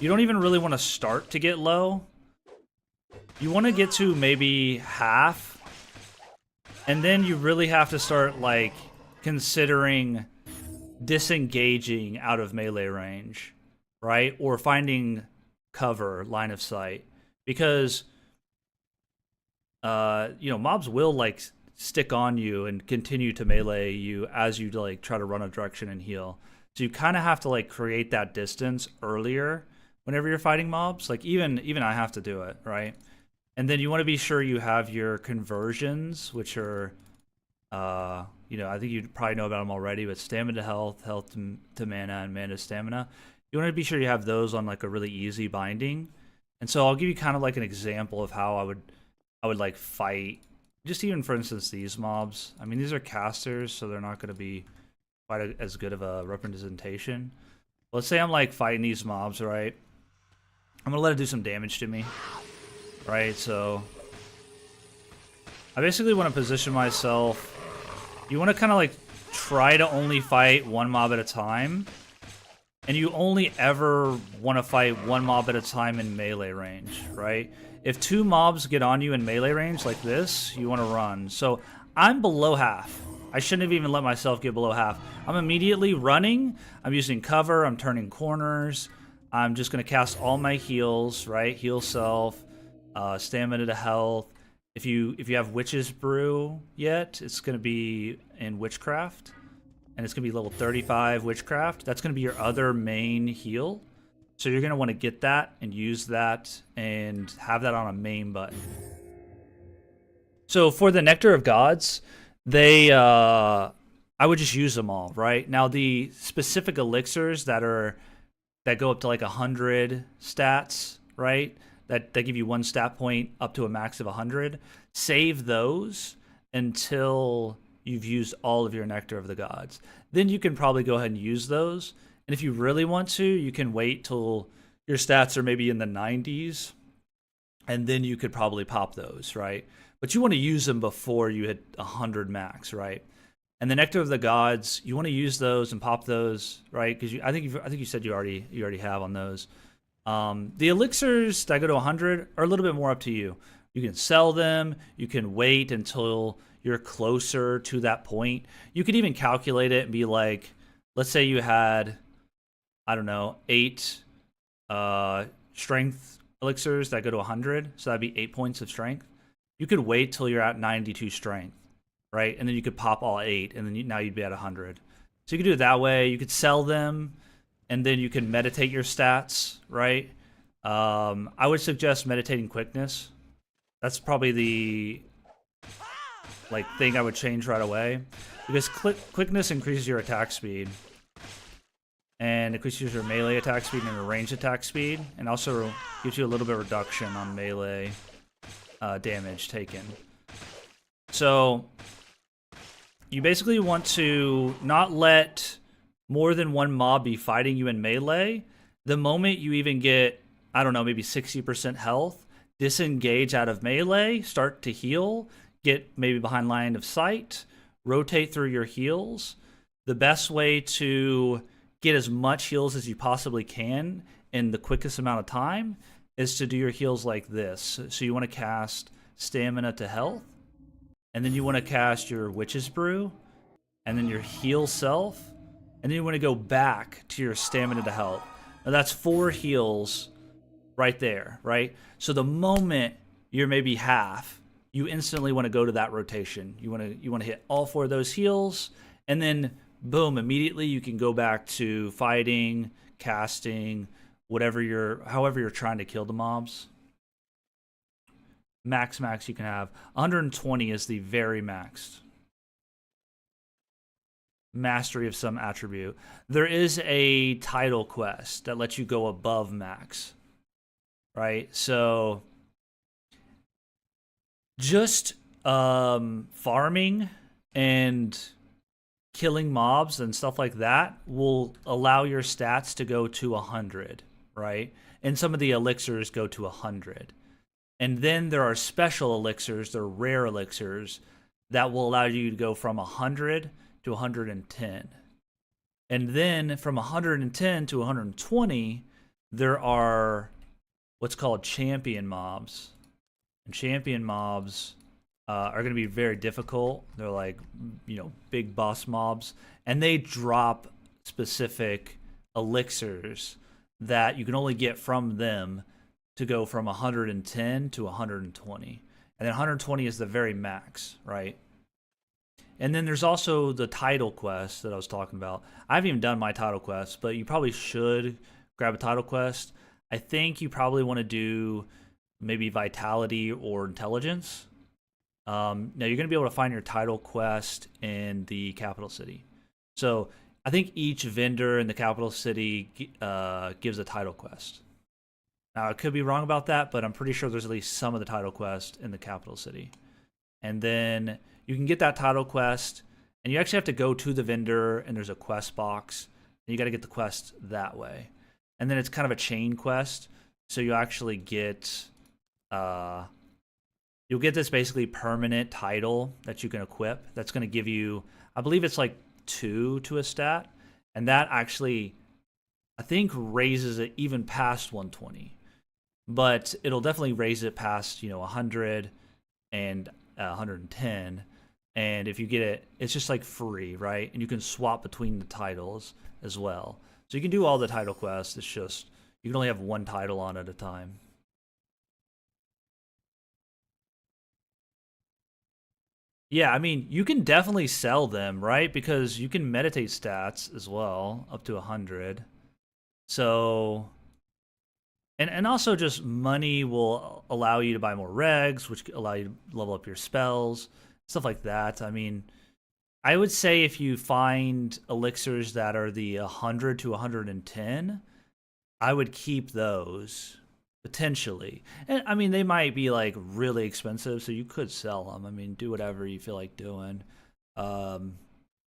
you don't even really want to start to get low. You want to get to maybe half. And then you really have to start, like, considering disengaging out of melee range, right? Or finding cover, line of sight. Because, mobs will, like, stick on you and continue to melee you as you, like, try to run a direction and heal. So you kind of have to, like, create that distance earlier whenever you're fighting mobs. Like, even I have to do it, right? And then you want to be sure you have your conversions, which are You know, I think you probably know about them already, but stamina to health, health to mana, and mana to stamina. You want to be sure you have those on like a really easy binding. And so I'll give you kind of like an example of how I would like fight. Just even for instance these mobs. I mean, these are casters, so they're not going to be quite as good of a representation. Let's say I'm like fighting these mobs, right? I'm gonna let it do some damage to me, right? So I basically want to position myself. You want to kind of like try to only fight one mob at a time, and you only ever want to fight one mob at a time in melee range, right? If two mobs get on you in melee range like this, you want to run. So I'm below half. I shouldn't have even let myself get below half. I'm immediately running. I'm using cover. I'm turning corners. I'm just going to cast all my heals, right? Heal self, stamina to health. If you have Witch's Brew yet, it's going to be in Witchcraft. And it's going to be level 35 Witchcraft. That's going to be your other main heal. So you're going to want to get that and use that and have that on a main button. So for the Nectar of Gods, they I would just use them all, right? Now the specific elixirs that go up to like 100 stats, right? That give you one stat point up to a max of 100. Save those until you've used all of your Nectar of the Gods. Then you can probably go ahead and use those. And if you really want to, you can wait till your stats are maybe in the 90s, and then you could probably pop those, right? But you want to use them before you hit 100 max, right? And the Nectar of the Gods, you want to use those and pop those, right? Because I think you said you already have on those. The elixirs that go to 100 are a little bit more up to you. You can sell them. You can wait until you're closer to that point. You could even calculate it and be like, let's say you had, I don't know, 8 strength elixirs that go to 100. So that'd be 8 points of strength. You could wait till you're at 92 strength, right? And then you could pop all 8, and then now you'd be at 100. So you could do it that way. You could sell them, and then you can meditate your stats, right? I would suggest meditating quickness. That's probably the thing I would change right away, because quickness increases your attack speed, and increases your melee attack speed and your ranged attack speed, and also gives you a little bit of reduction on melee damage taken. So you basically want to not let more than one mob be fighting you in melee. The moment you even get, I don't know, maybe 60% health, disengage out of melee, start to heal, get maybe behind line of sight, rotate through your heals. The best way to get as much heals as you possibly can in the quickest amount of time is to do your heals like this. So you want to cast stamina to health, and then you want to cast your Witch's Brew, and then your heal self, and then you want to go back to your stamina to health. Now that's 4 heals right there, right? So the moment you're maybe half, you instantly want to go to that rotation. You want to hit all 4 of those heals, and then boom, immediately you can go back to fighting, casting, however you're trying to kill the mobs. Max you can have 120 is the very max. Mastery of some attribute. There is a title quest that lets you go above max, right? So just farming and killing mobs and stuff like that will allow your stats to go to 100, right? And some of the elixirs go to 100. And then there are special elixirs, they're rare elixirs, that will allow you to go from 100 to 110. And then from 110 to 120, there are what's called champion mobs. And champion mobs are going to be very difficult. They're like, big boss mobs. And they drop specific elixirs that you can only get from them to go from 110 to 120. And then 120 is the very max, right? And then there's also the title quest that I was talking about. I haven't even done my title quest, but you probably should grab a title quest. I think you probably want to do maybe vitality or intelligence. Now you're going to be able to find your title quest in the capital city. So I think each vendor in the capital city gives a title quest. Now I could be wrong about that, but I'm pretty sure there's at least some of the title quest in the capital city. And then you can get that title quest, and you actually have to go to the vendor, and there's a quest box, and you got to get the quest that way. And then it's kind of a chain quest, so you actually get you'll get this basically permanent title that you can equip. That's going to give you, I believe it's like 2 to a stat, and that actually, I think, raises it even past 120. But it'll definitely raise it past 100 and 110. And if you get it, it's just like free, right? And you can swap between the titles as well. So you can do all the title quests. It's just you can only have one title on at a time. Yeah, I mean, you can definitely sell them, right? Because you can meditate stats as well, up to 100. So, and also just money will allow you to buy more regs, which allow you to level up your spells, stuff like that. I mean, I would say if you find elixirs that are the 100 to 110, I would keep those potentially. And I mean, they might be like really expensive, so you could sell them. I mean, do whatever you feel like doing. Um,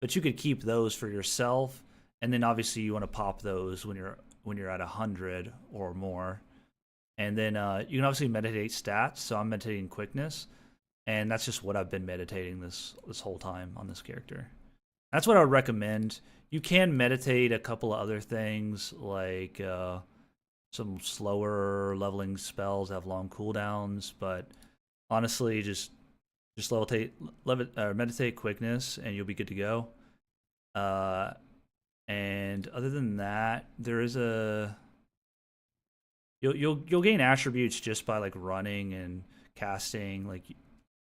but you could keep those for yourself, and then obviously you want to pop those when you're at 100 or more. And then you can obviously meditate stats. So I'm meditating quickness, and that's just what I've been meditating this whole time on this character. That's what I would recommend. You can meditate a couple of other things like some slower leveling spells have long cooldowns, but honestly, just meditate quickness, and you'll be good to go. Uh, and other than that, there is a you'll gain attributes just by like running and casting. Like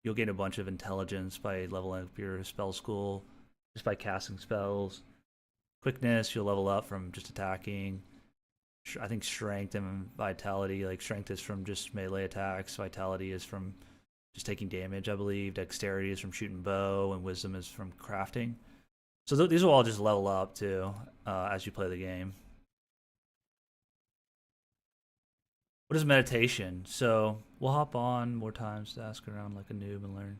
you'll gain a bunch of intelligence by leveling up your spell school, just by casting spells. Quickness, you'll level up from just attacking. I think strength and vitality, like strength is from just melee attacks, vitality is from just taking damage, I believe. Dexterity is from shooting bow, and wisdom is from crafting. So these will all just level up too as you play the game. What is meditation? So we'll hop on more times to ask around like a noob and learn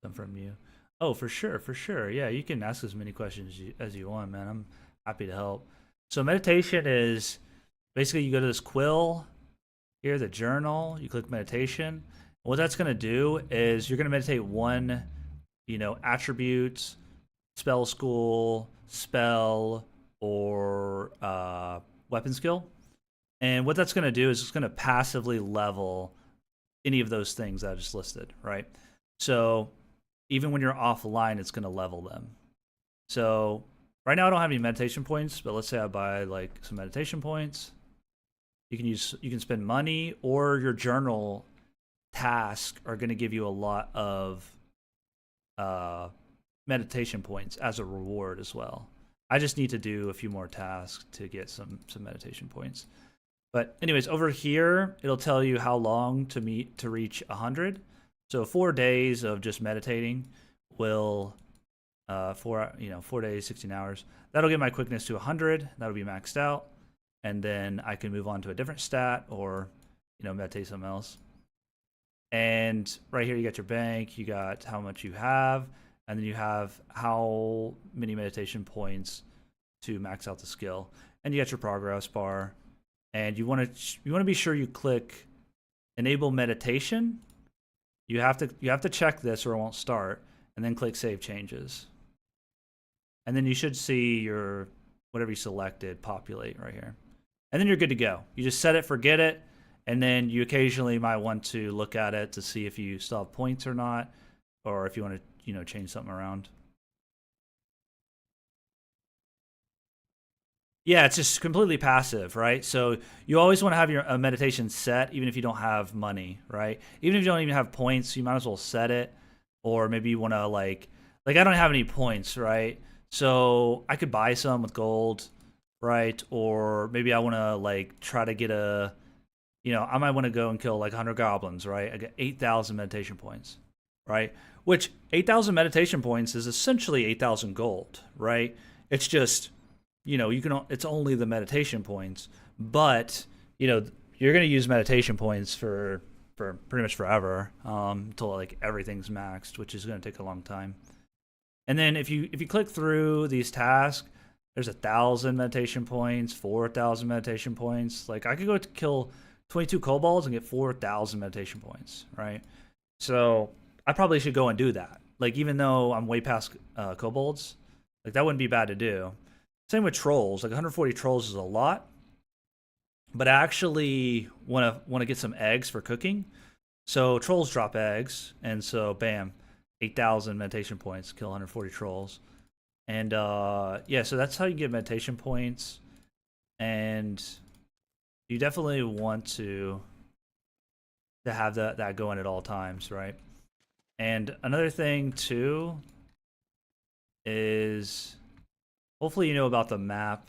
them from you. Oh, for sure, for sure. Yeah, you can ask as many questions as you want, man. I'm happy to help. So meditation is basically you go to this quill here, the journal. You click meditation. What that's going to do is you're going to meditate one, attribute, spell school, spell, or weapon skill. And what that's going to do is it's going to passively level any of those things that I just listed, right? So even when you're offline, it's going to level them. So right now I don't have any meditation points, but let's say I buy like some meditation points. You can spend money, or your journal tasks are going to give you a lot of meditation points as a reward as well. I just need to do a few more tasks to get some meditation points. But anyways, over here it'll tell you how long to reach 100. So 4 days of just meditating will 4 days, 16 hours. That'll get my quickness to 100. That'll be maxed out, and then I can move on to a different stat or meditate something else. And right here you got your bank, you got how much you have, and then you have how many meditation points to max out the skill, and you got your progress bar. And you want to be sure you click enable meditation. You have to check this or it won't start, and then click save changes. And then you should see your whatever you selected populate right here. And then you're good to go. You just set it, forget it, and then you occasionally might want to look at it to see if you still have points or not, or if you want to change something around. Yeah, it's just completely passive, right? So you always want to have your meditation set, even if you don't have money, right? Even if you don't even have points, you might as well set it. Or maybe you want to like I don't have any points, right? So I could buy some with gold, right? Or maybe I want to like try to get I might want to go and kill like 100 goblins, right? I get 8,000 meditation points, right? Which 8,000 meditation points is essentially 8,000 gold, right? It's just, you can, it's only the meditation points, but you're going to use meditation points for pretty much forever, until like everything's maxed, which is going to take a long time. And then if you click through these tasks, there's 1,000 meditation points, 4,000 meditation points. Like I could go to kill 22 kobolds and get 4,000 meditation points, right? So I probably should go and do that. Like even though I'm way past kobolds, like that wouldn't be bad to do. Same with trolls. Like 140 trolls is a lot, but I actually want to get some eggs for cooking. So trolls drop eggs, and so bam, 8,000 meditation points, kill 140 trolls. And yeah, so that's how you get meditation points. And you definitely want to have that going at all times, right? And another thing too is, hopefully you know about the map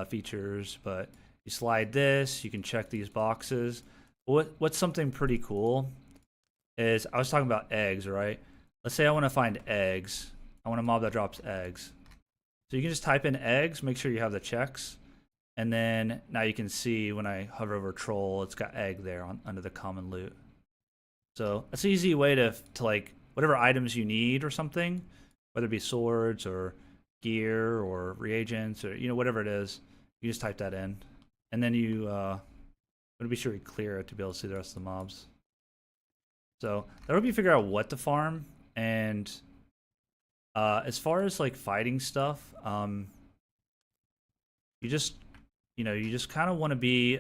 features, but you slide this, you can check these boxes. What's something pretty cool is, I was talking about eggs, right? Let's say I want to find eggs. I want a mob that drops eggs. So you can just type in eggs, make sure you have the checks, and then now you can see when I hover over troll, it's got egg there under the common loot. So that's an easy way to like whatever items you need or something, whether it be swords or gear or reagents or whatever it is, you just type that in, and then you want to be sure you clear it to be able to see the rest of the mobs. So that would be figure out what to farm. And as far as like fighting stuff, you just kind of want to be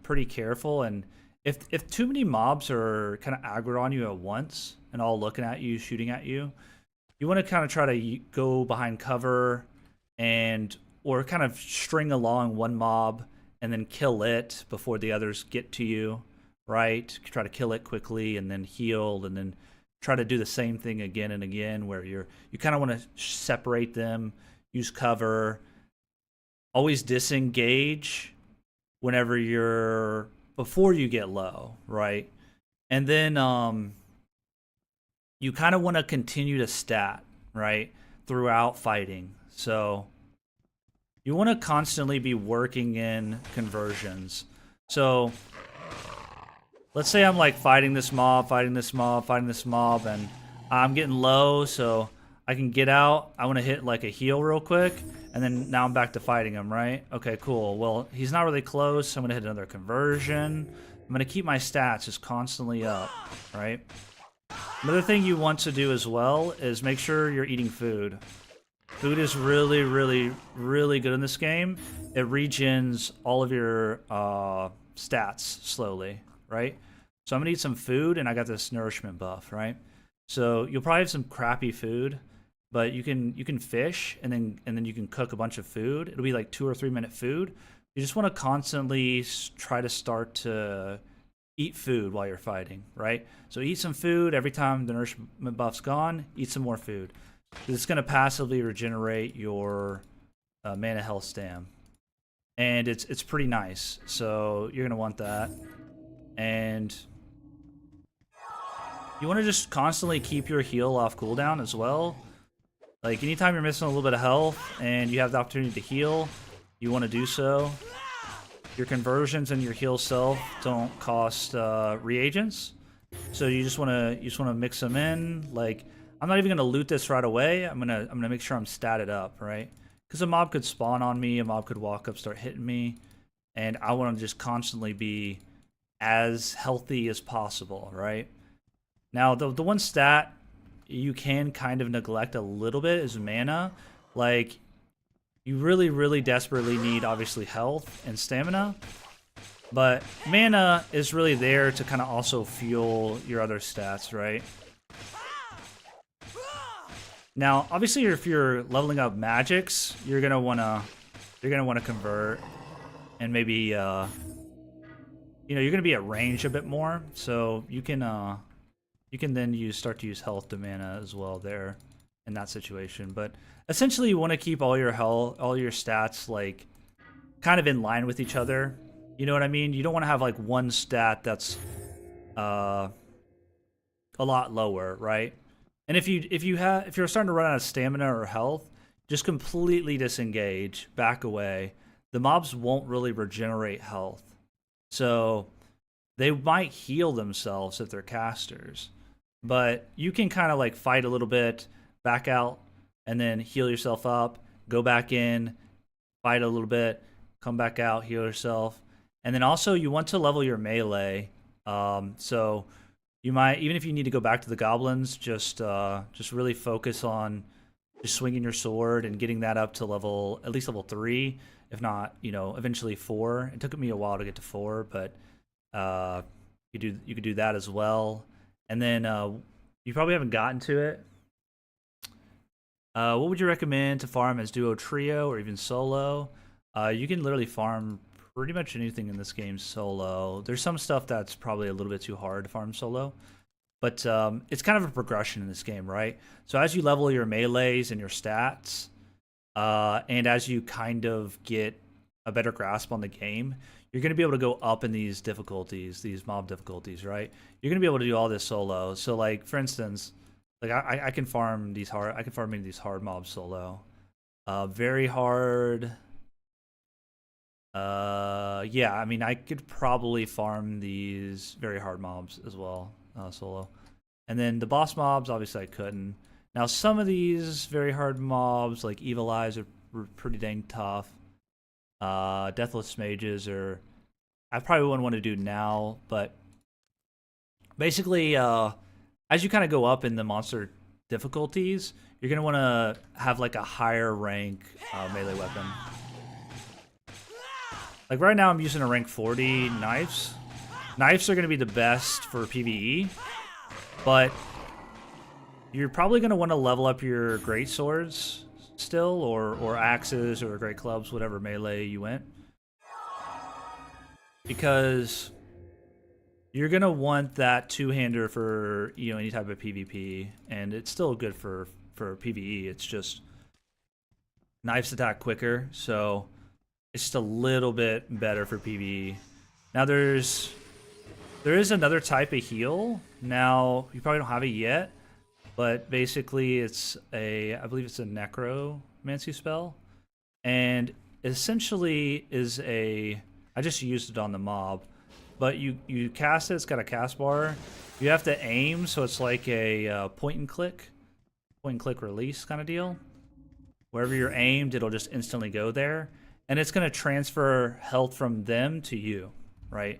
pretty careful. And if too many mobs are kind of aggro on you at once and all looking at you, shooting at you, you want to kind of try to go behind cover or kind of string along one mob and then kill it before the others get to you, right? Try to kill it quickly and then heal, and then try to do the same thing again and again, where you kind of want to separate them, use cover, always disengage before you get low, right? And then you kind of want to continue to stat, right, throughout fighting. So you want to constantly be working in conversions. So let's say I'm like fighting this mob, and I'm getting low, so I can get out. I want to hit like a heal real quick, and then now I'm back to fighting him, right? Okay, cool. Well, he's not really close, so I'm going to hit another conversion. I'm going to keep my stats just constantly up, right? Another thing you want to do as well is make sure you're eating food. Food is really, really, really good in this game. It regens all of your stats slowly, right? So I'm gonna eat some food, and I got this nourishment buff, right? So you'll probably have some crappy food, but you can fish, and then you can cook a bunch of food. It'll be like 2 or 3 minute food. You just want to constantly try to start to eat food while you're fighting, right? So eat some food every time the nourishment buff's gone. Eat some more food. It's going to passively regenerate your mana health stam, and it's pretty nice. So you're going to want that, and you want to just constantly keep your heal off cooldown as well. Like anytime you're missing a little bit of health and you have the opportunity to heal, you want to do so. Your conversions and your heal self don't cost reagents, so you just want to mix them in. Like, I'm not even gonna loot this right away. I'm gonna make sure I'm statted up, right? Because a mob could spawn on me, a mob could walk up, start hitting me, and I want to just constantly be as healthy as possible, right? Now, the one stat you can kind of neglect a little bit is mana. Like, you really, really desperately need, obviously, health and stamina, but mana is really there to kind of also fuel your other stats, right? Now, obviously, if you're leveling up magics, you're gonna wanna convert, and maybe you're gonna be at range a bit more, so you can then start to use health to mana as well there in that situation. But essentially, you want to keep all your health, all your stats like kind of in line with each other. You know what I mean? You don't want to have like one stat that's a lot lower, right? And if you're starting to run out of stamina or health, just completely disengage, back away. The mobs won't really regenerate health. So they might heal themselves if they're casters. But you can kind of like fight a little bit, back out, and then heal yourself up, go back in, fight a little bit, come back out, heal yourself. And then also you want to level your melee. So you might, even if you need to go back to the goblins, just really focus on just swinging your sword and getting that up to level, at least level 3, if not, eventually 4. It took me a while to get to 4, but you could do that as well. And then you probably haven't gotten to it. What would you recommend to farm as duo, trio, or even solo? You can literally farm pretty much anything in this game solo. There's some stuff that's probably a little bit too hard to farm solo, but it's kind of a progression in this game, right? So as you level your melees and your stats, and as you kind of get a better grasp on the game, you're going to be able to go up in these difficulties, these mob difficulties, right? You're going to be able to do all this solo. So like, for instance, like I can farm these hard, I can farm these hard mobs solo. Very hard. Yeah, I mean, I could probably farm these very hard mobs as well, solo. And then the boss mobs, obviously I couldn't. Now, some of these very hard mobs, like Evil Eyes, are pretty dang tough. Deathless Mages are, I probably wouldn't want to do now, but basically, as you kind of go up in the monster difficulties, you're going to want to have like a higher rank melee weapon. Like right now I'm using a rank 40 knives. Knives are going to be the best for PvE, but you're probably going to want to level up your great swords still, or axes, or great clubs, whatever melee you went. Because you're going to want that two-hander for, any type of PvP, and it's still good for PvE. It's just knives attack quicker, so it's just a little bit better for PvE. Now there is another type of heal. Now you probably don't have it yet, but basically it's I believe it's a necromancy spell, and essentially is I just used it on the mob, but you cast it. It's got a cast bar. You have to aim, so it's like a point and click release kind of deal. Wherever you're aimed, it'll just instantly go there. And it's going to transfer health from them to you, right?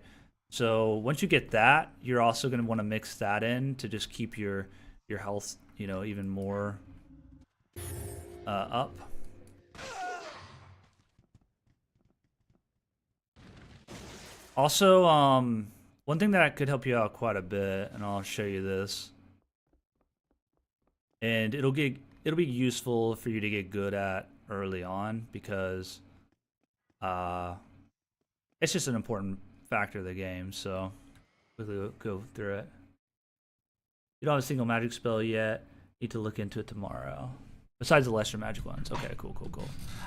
So once you get that, you're also going to want to mix that in to just keep your health, even more up. Also, one thing that could help you out quite a bit, and I'll show you this, and it'll be useful for you to get good at early on, because it's just an important factor of the game. So quickly go through it. You don't have a single magic spell yet. Need to look into it tomorrow. Besides the lesser magic ones. Okay, cool.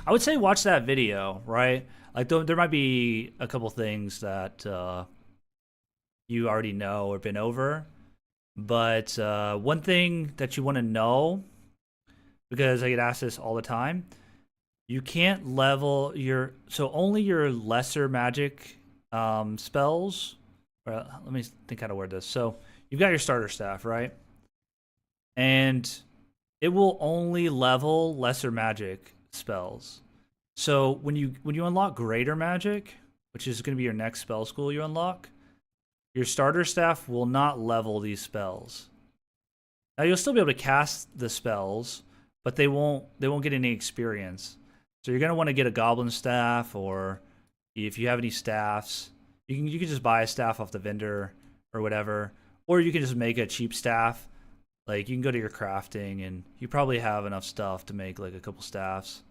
I would say watch that video, right? Like there might be a couple things that you already know or been over, but one thing that you want to know, because I get asked this all the time, you can't level only your lesser magic spells. Or let me think how to word this. So you've got your starter staff, right? And it will only level lesser magic spells. So when you unlock greater magic, which is going to be your next spell school you unlock, your starter staff will not level these spells. Now you'll still be able to cast the spells, but they won't get any experience. So you're going to want to get a goblin staff, or if you have any staffs, you can just buy a staff off the vendor or whatever, or you can just make a cheap staff. Like you can go to your crafting, and you probably have enough stuff to make like a couple staffs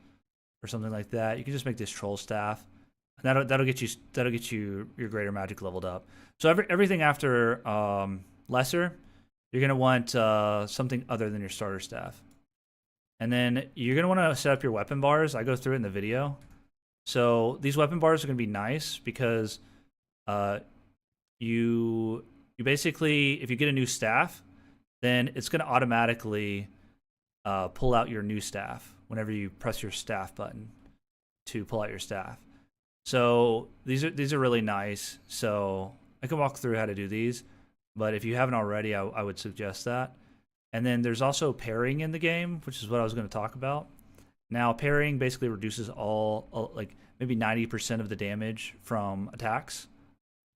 or something like that. You can just make this troll staff, and that'll get you your greater magic leveled up. So everything after lesser, you're going to want something other than your starter staff. And then you're going to want to set up your weapon bars. I go through it in the video. So these weapon bars are going to be nice because you basically, if you get a new staff, then it's going to automatically pull out your new staff whenever you press your staff button to pull out your staff. So these are really nice. So I can walk through how to do these, but if you haven't already, I would suggest that. And then there's also parrying in the game, which is what I was going to talk about. Now parrying basically reduces all like maybe 90% of the damage from attacks.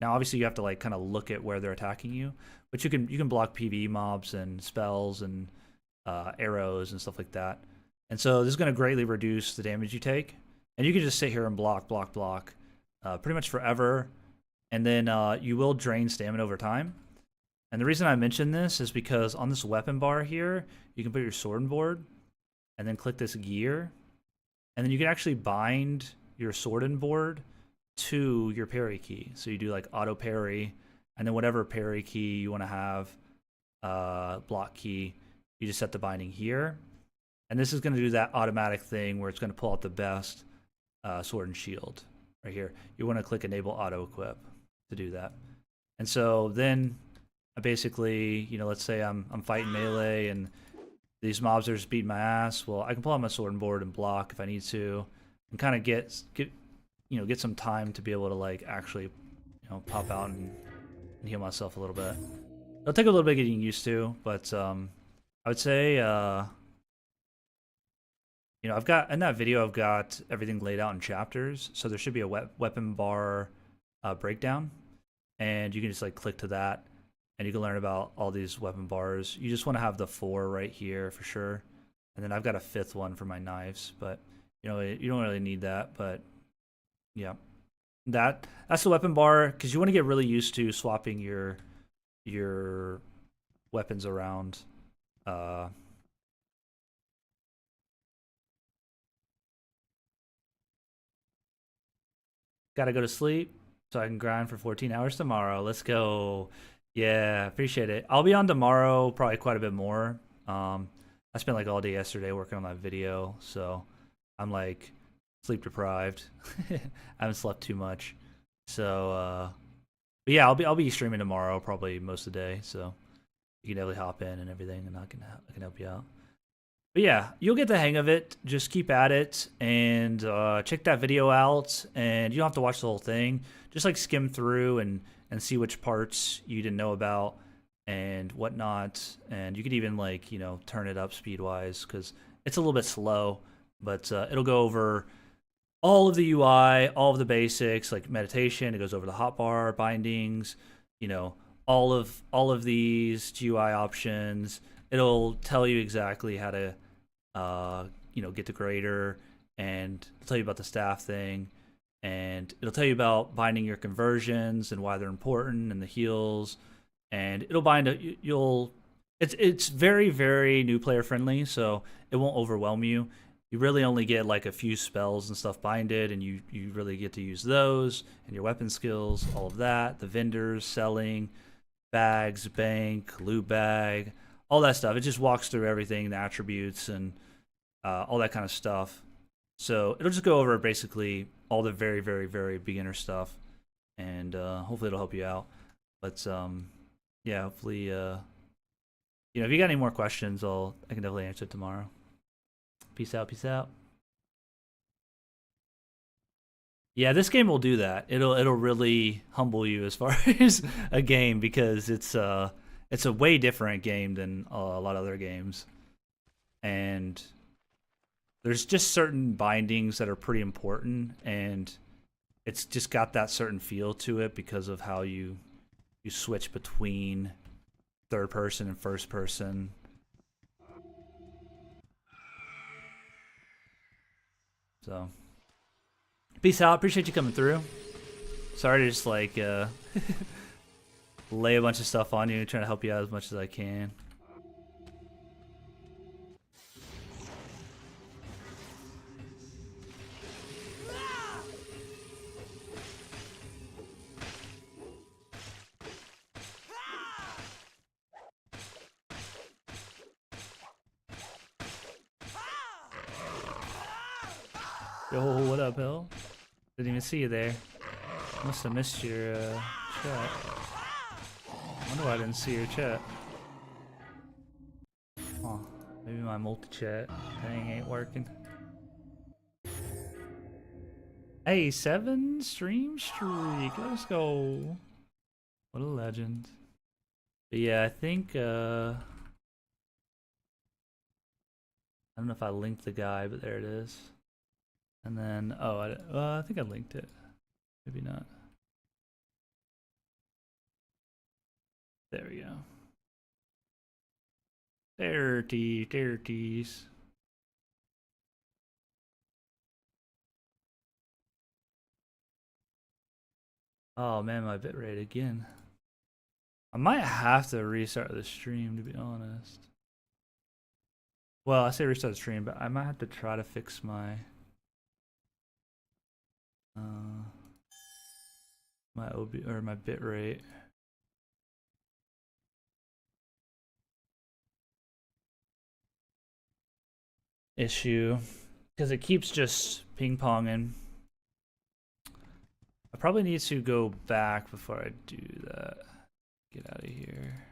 Now obviously you have to like kind of look at where they're attacking you, but you can block PvE mobs and spells and arrows and stuff like that. And so this is going to greatly reduce the damage you take. And you can just sit here and block pretty much forever. And then you will drain stamina over time. And the reason I mention this is because on this weapon bar here, you can put your sword board and then click this gear. And then you can actually bind your sword and board to your parry key. So you do like auto parry, and then whatever parry key you want to have, block key, you just set the binding here. And this is going to do that automatic thing where it's going to pull out the best sword and shield right here. You want to click enable auto equip to do that. And so then I basically, let's say I'm fighting melee and these mobs are just beating my ass. Well, I can pull out my sword and board and block if I need to, and kind of get some time to be able to like actually, pop out and heal myself a little bit. It'll take a little bit getting used to, but I would say, I've got in that video, I've got everything laid out in chapters, so there should be a weapon bar breakdown, and you can just like click to that, and you can learn about all these weapon bars. You just want to have the 4 right here for sure, and then I've got a 5th one for my knives, but you don't really need that. But yeah, that's the weapon bar, because you want to get really used to swapping your weapons around. Gotta go to sleep so I can grind for 14 hours tomorrow. Let's go. Yeah, appreciate it. I'll be on tomorrow probably quite a bit more. I spent like all day yesterday working on that video, so I'm like sleep deprived. I haven't slept too much. So but yeah, I'll be streaming tomorrow probably most of the day, so you can definitely hop in and everything, and I can help you out. But yeah, you'll get the hang of it. Just keep at it and check that video out. And you don't have to watch the whole thing. Just like skim through and see which parts you didn't know about and whatnot. And you could even like, turn it up speed-wise because it's a little bit slow. But it'll go over all of the UI, all of the basics, like meditation. It goes over the hotbar, bindings, all of these GUI options. It'll tell you exactly how to, get the grader, and it'll tell you about the staff thing, and it'll tell you about binding your conversions and why they're important, and the heals, and it'll bind. It's very, very new player friendly, so it won't overwhelm you. You really only get like a few spells and stuff binded, and you really get to use those and your weapon skills, all of that, the vendors, selling, bags, bank, loot bag, all that stuff. It just walks through everything, the attributes, and all that kind of stuff. So it'll just go over basically all the very, very, very beginner stuff, and hopefully it'll help you out. But yeah, hopefully, if you got any more questions, I can definitely answer it tomorrow. Peace out, peace out. Yeah, this game will do that. It'll really humble you as far as a game, because it's a way different game than a lot of other games. And there's just certain bindings that are pretty important, and it's just got that certain feel to it because of how you switch between third person and first person. So, peace out. Appreciate you coming through. Sorry to just like lay a bunch of stuff on you, trying to help you out as much as I can. Yo, what up, Hill? Didn't even see you there. Must have missed your chat. I wonder why I didn't see your chat. multi-chat thing ain't working. Hey, 7 stream streak. Let's go. What a legend. But yeah, I think I don't know if I linked the guy, but there it is. And then I think I linked it. Maybe not. There we go. Dirties. Oh man, my bitrate again. I might have to restart the stream, to be honest. Well, I say restart the stream, but I might have to try to fix my my bitrate. Issue, because it keeps just ping-ponging. I probably need to go back before I do that. Get out of here.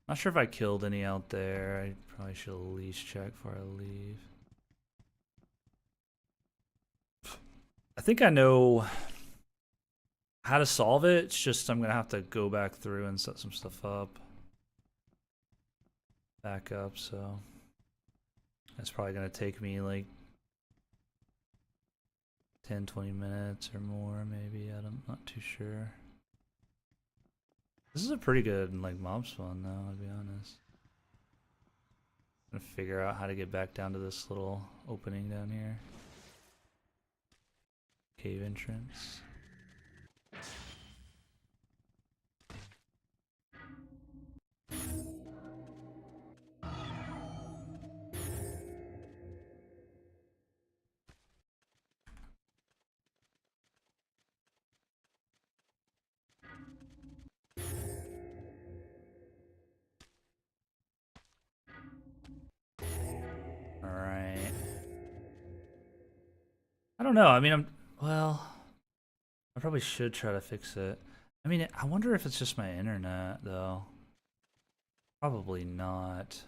Not sure if I killed any out there. I probably should at least check before I leave. I think I know how to solve it. It's just I'm gonna have to go back through and set some stuff up. Back up, so that's probably gonna take me like 10-20 minutes or more, maybe. I'm not too sure. This is a pretty good like mob spawn though, I'll be honest. I'm gonna figure out how to get back down to this little opening down here. Cave entrance. Alright. I don't know. I mean, well, I probably should try to fix it. I mean, I wonder if it's just my internet, though. Probably not.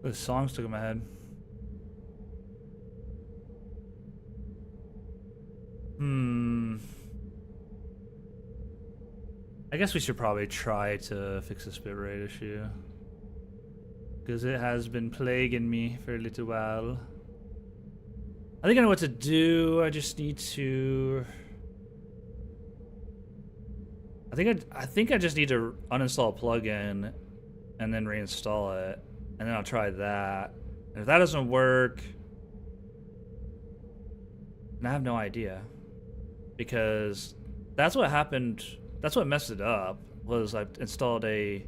The song stuck in my head. I guess we should probably try to fix this bitrate issue, because it has been plaguing me for a little while. I think I know what to do. I just need to... I think I just need to uninstall a plugin and then reinstall it, and then I'll try that. And if that doesn't work, then I have no idea, because that's what happened. That's what messed it up. Was I installed a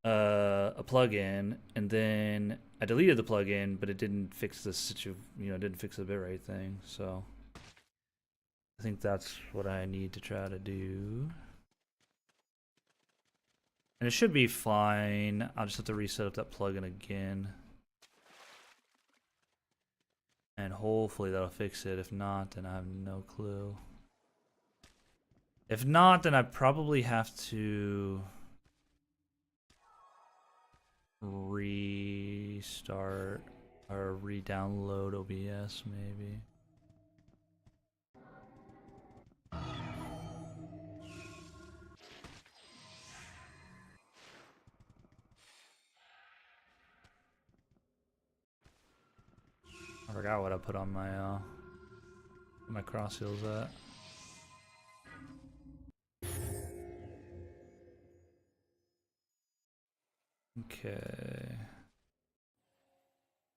plugin, and then I deleted the plugin, but it didn't fix the didn't fix the bitrate thing. So I think that's what I need to try to do. And it should be fine. I'll just have to reset up that plugin again. And hopefully that'll fix it. If not, then I have no clue. If not, then I probably have to restart or re-download OBS maybe. I forgot what I put on my cross heals at. Okay.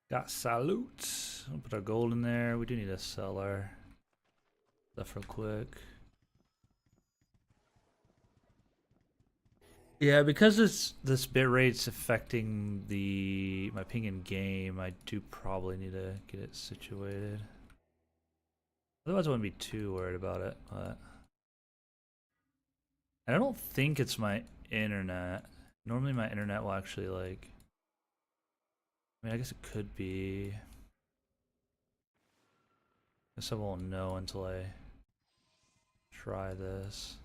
Got salutes. I'll put our gold in there. We do need to sell our stuff real quick. Yeah, because this bit rate's affecting my ping in game, I do probably need to get it situated. Otherwise I wouldn't be too worried about it, but I don't think it's my internet. Normally my internet will actually like, I mean, I guess it could be. I guess I won't know until I try this.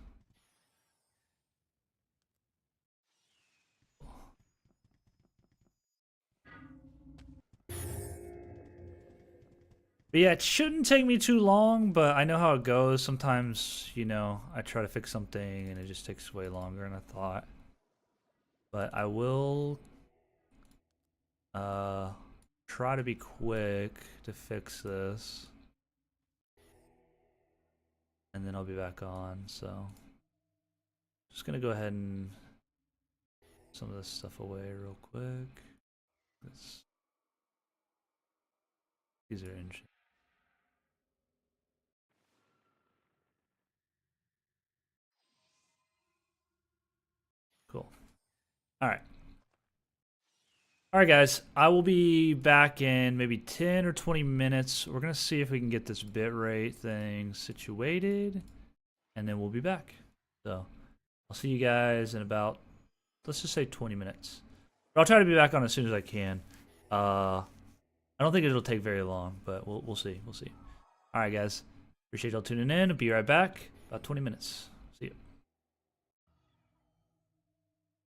But yeah, it shouldn't take me too long, but I know how it goes. Sometimes, you know, I try to fix something and it just takes way longer than I thought. But I will try to be quick to fix this. And then I'll be back on, so just gonna go ahead and put some of this stuff away real quick. These are interesting. Cool. Alright. Alright guys, I will be back in maybe 10 or 20 minutes. We're gonna see if we can get this bitrate thing situated, and then we'll be back. So I'll see you guys in about, let's just say 20 minutes. But I'll try to be back on as soon as I can. I don't think it'll take very long, but we'll see. We'll see. Alright guys. Appreciate y'all tuning in. I'll be right back. About 20 minutes.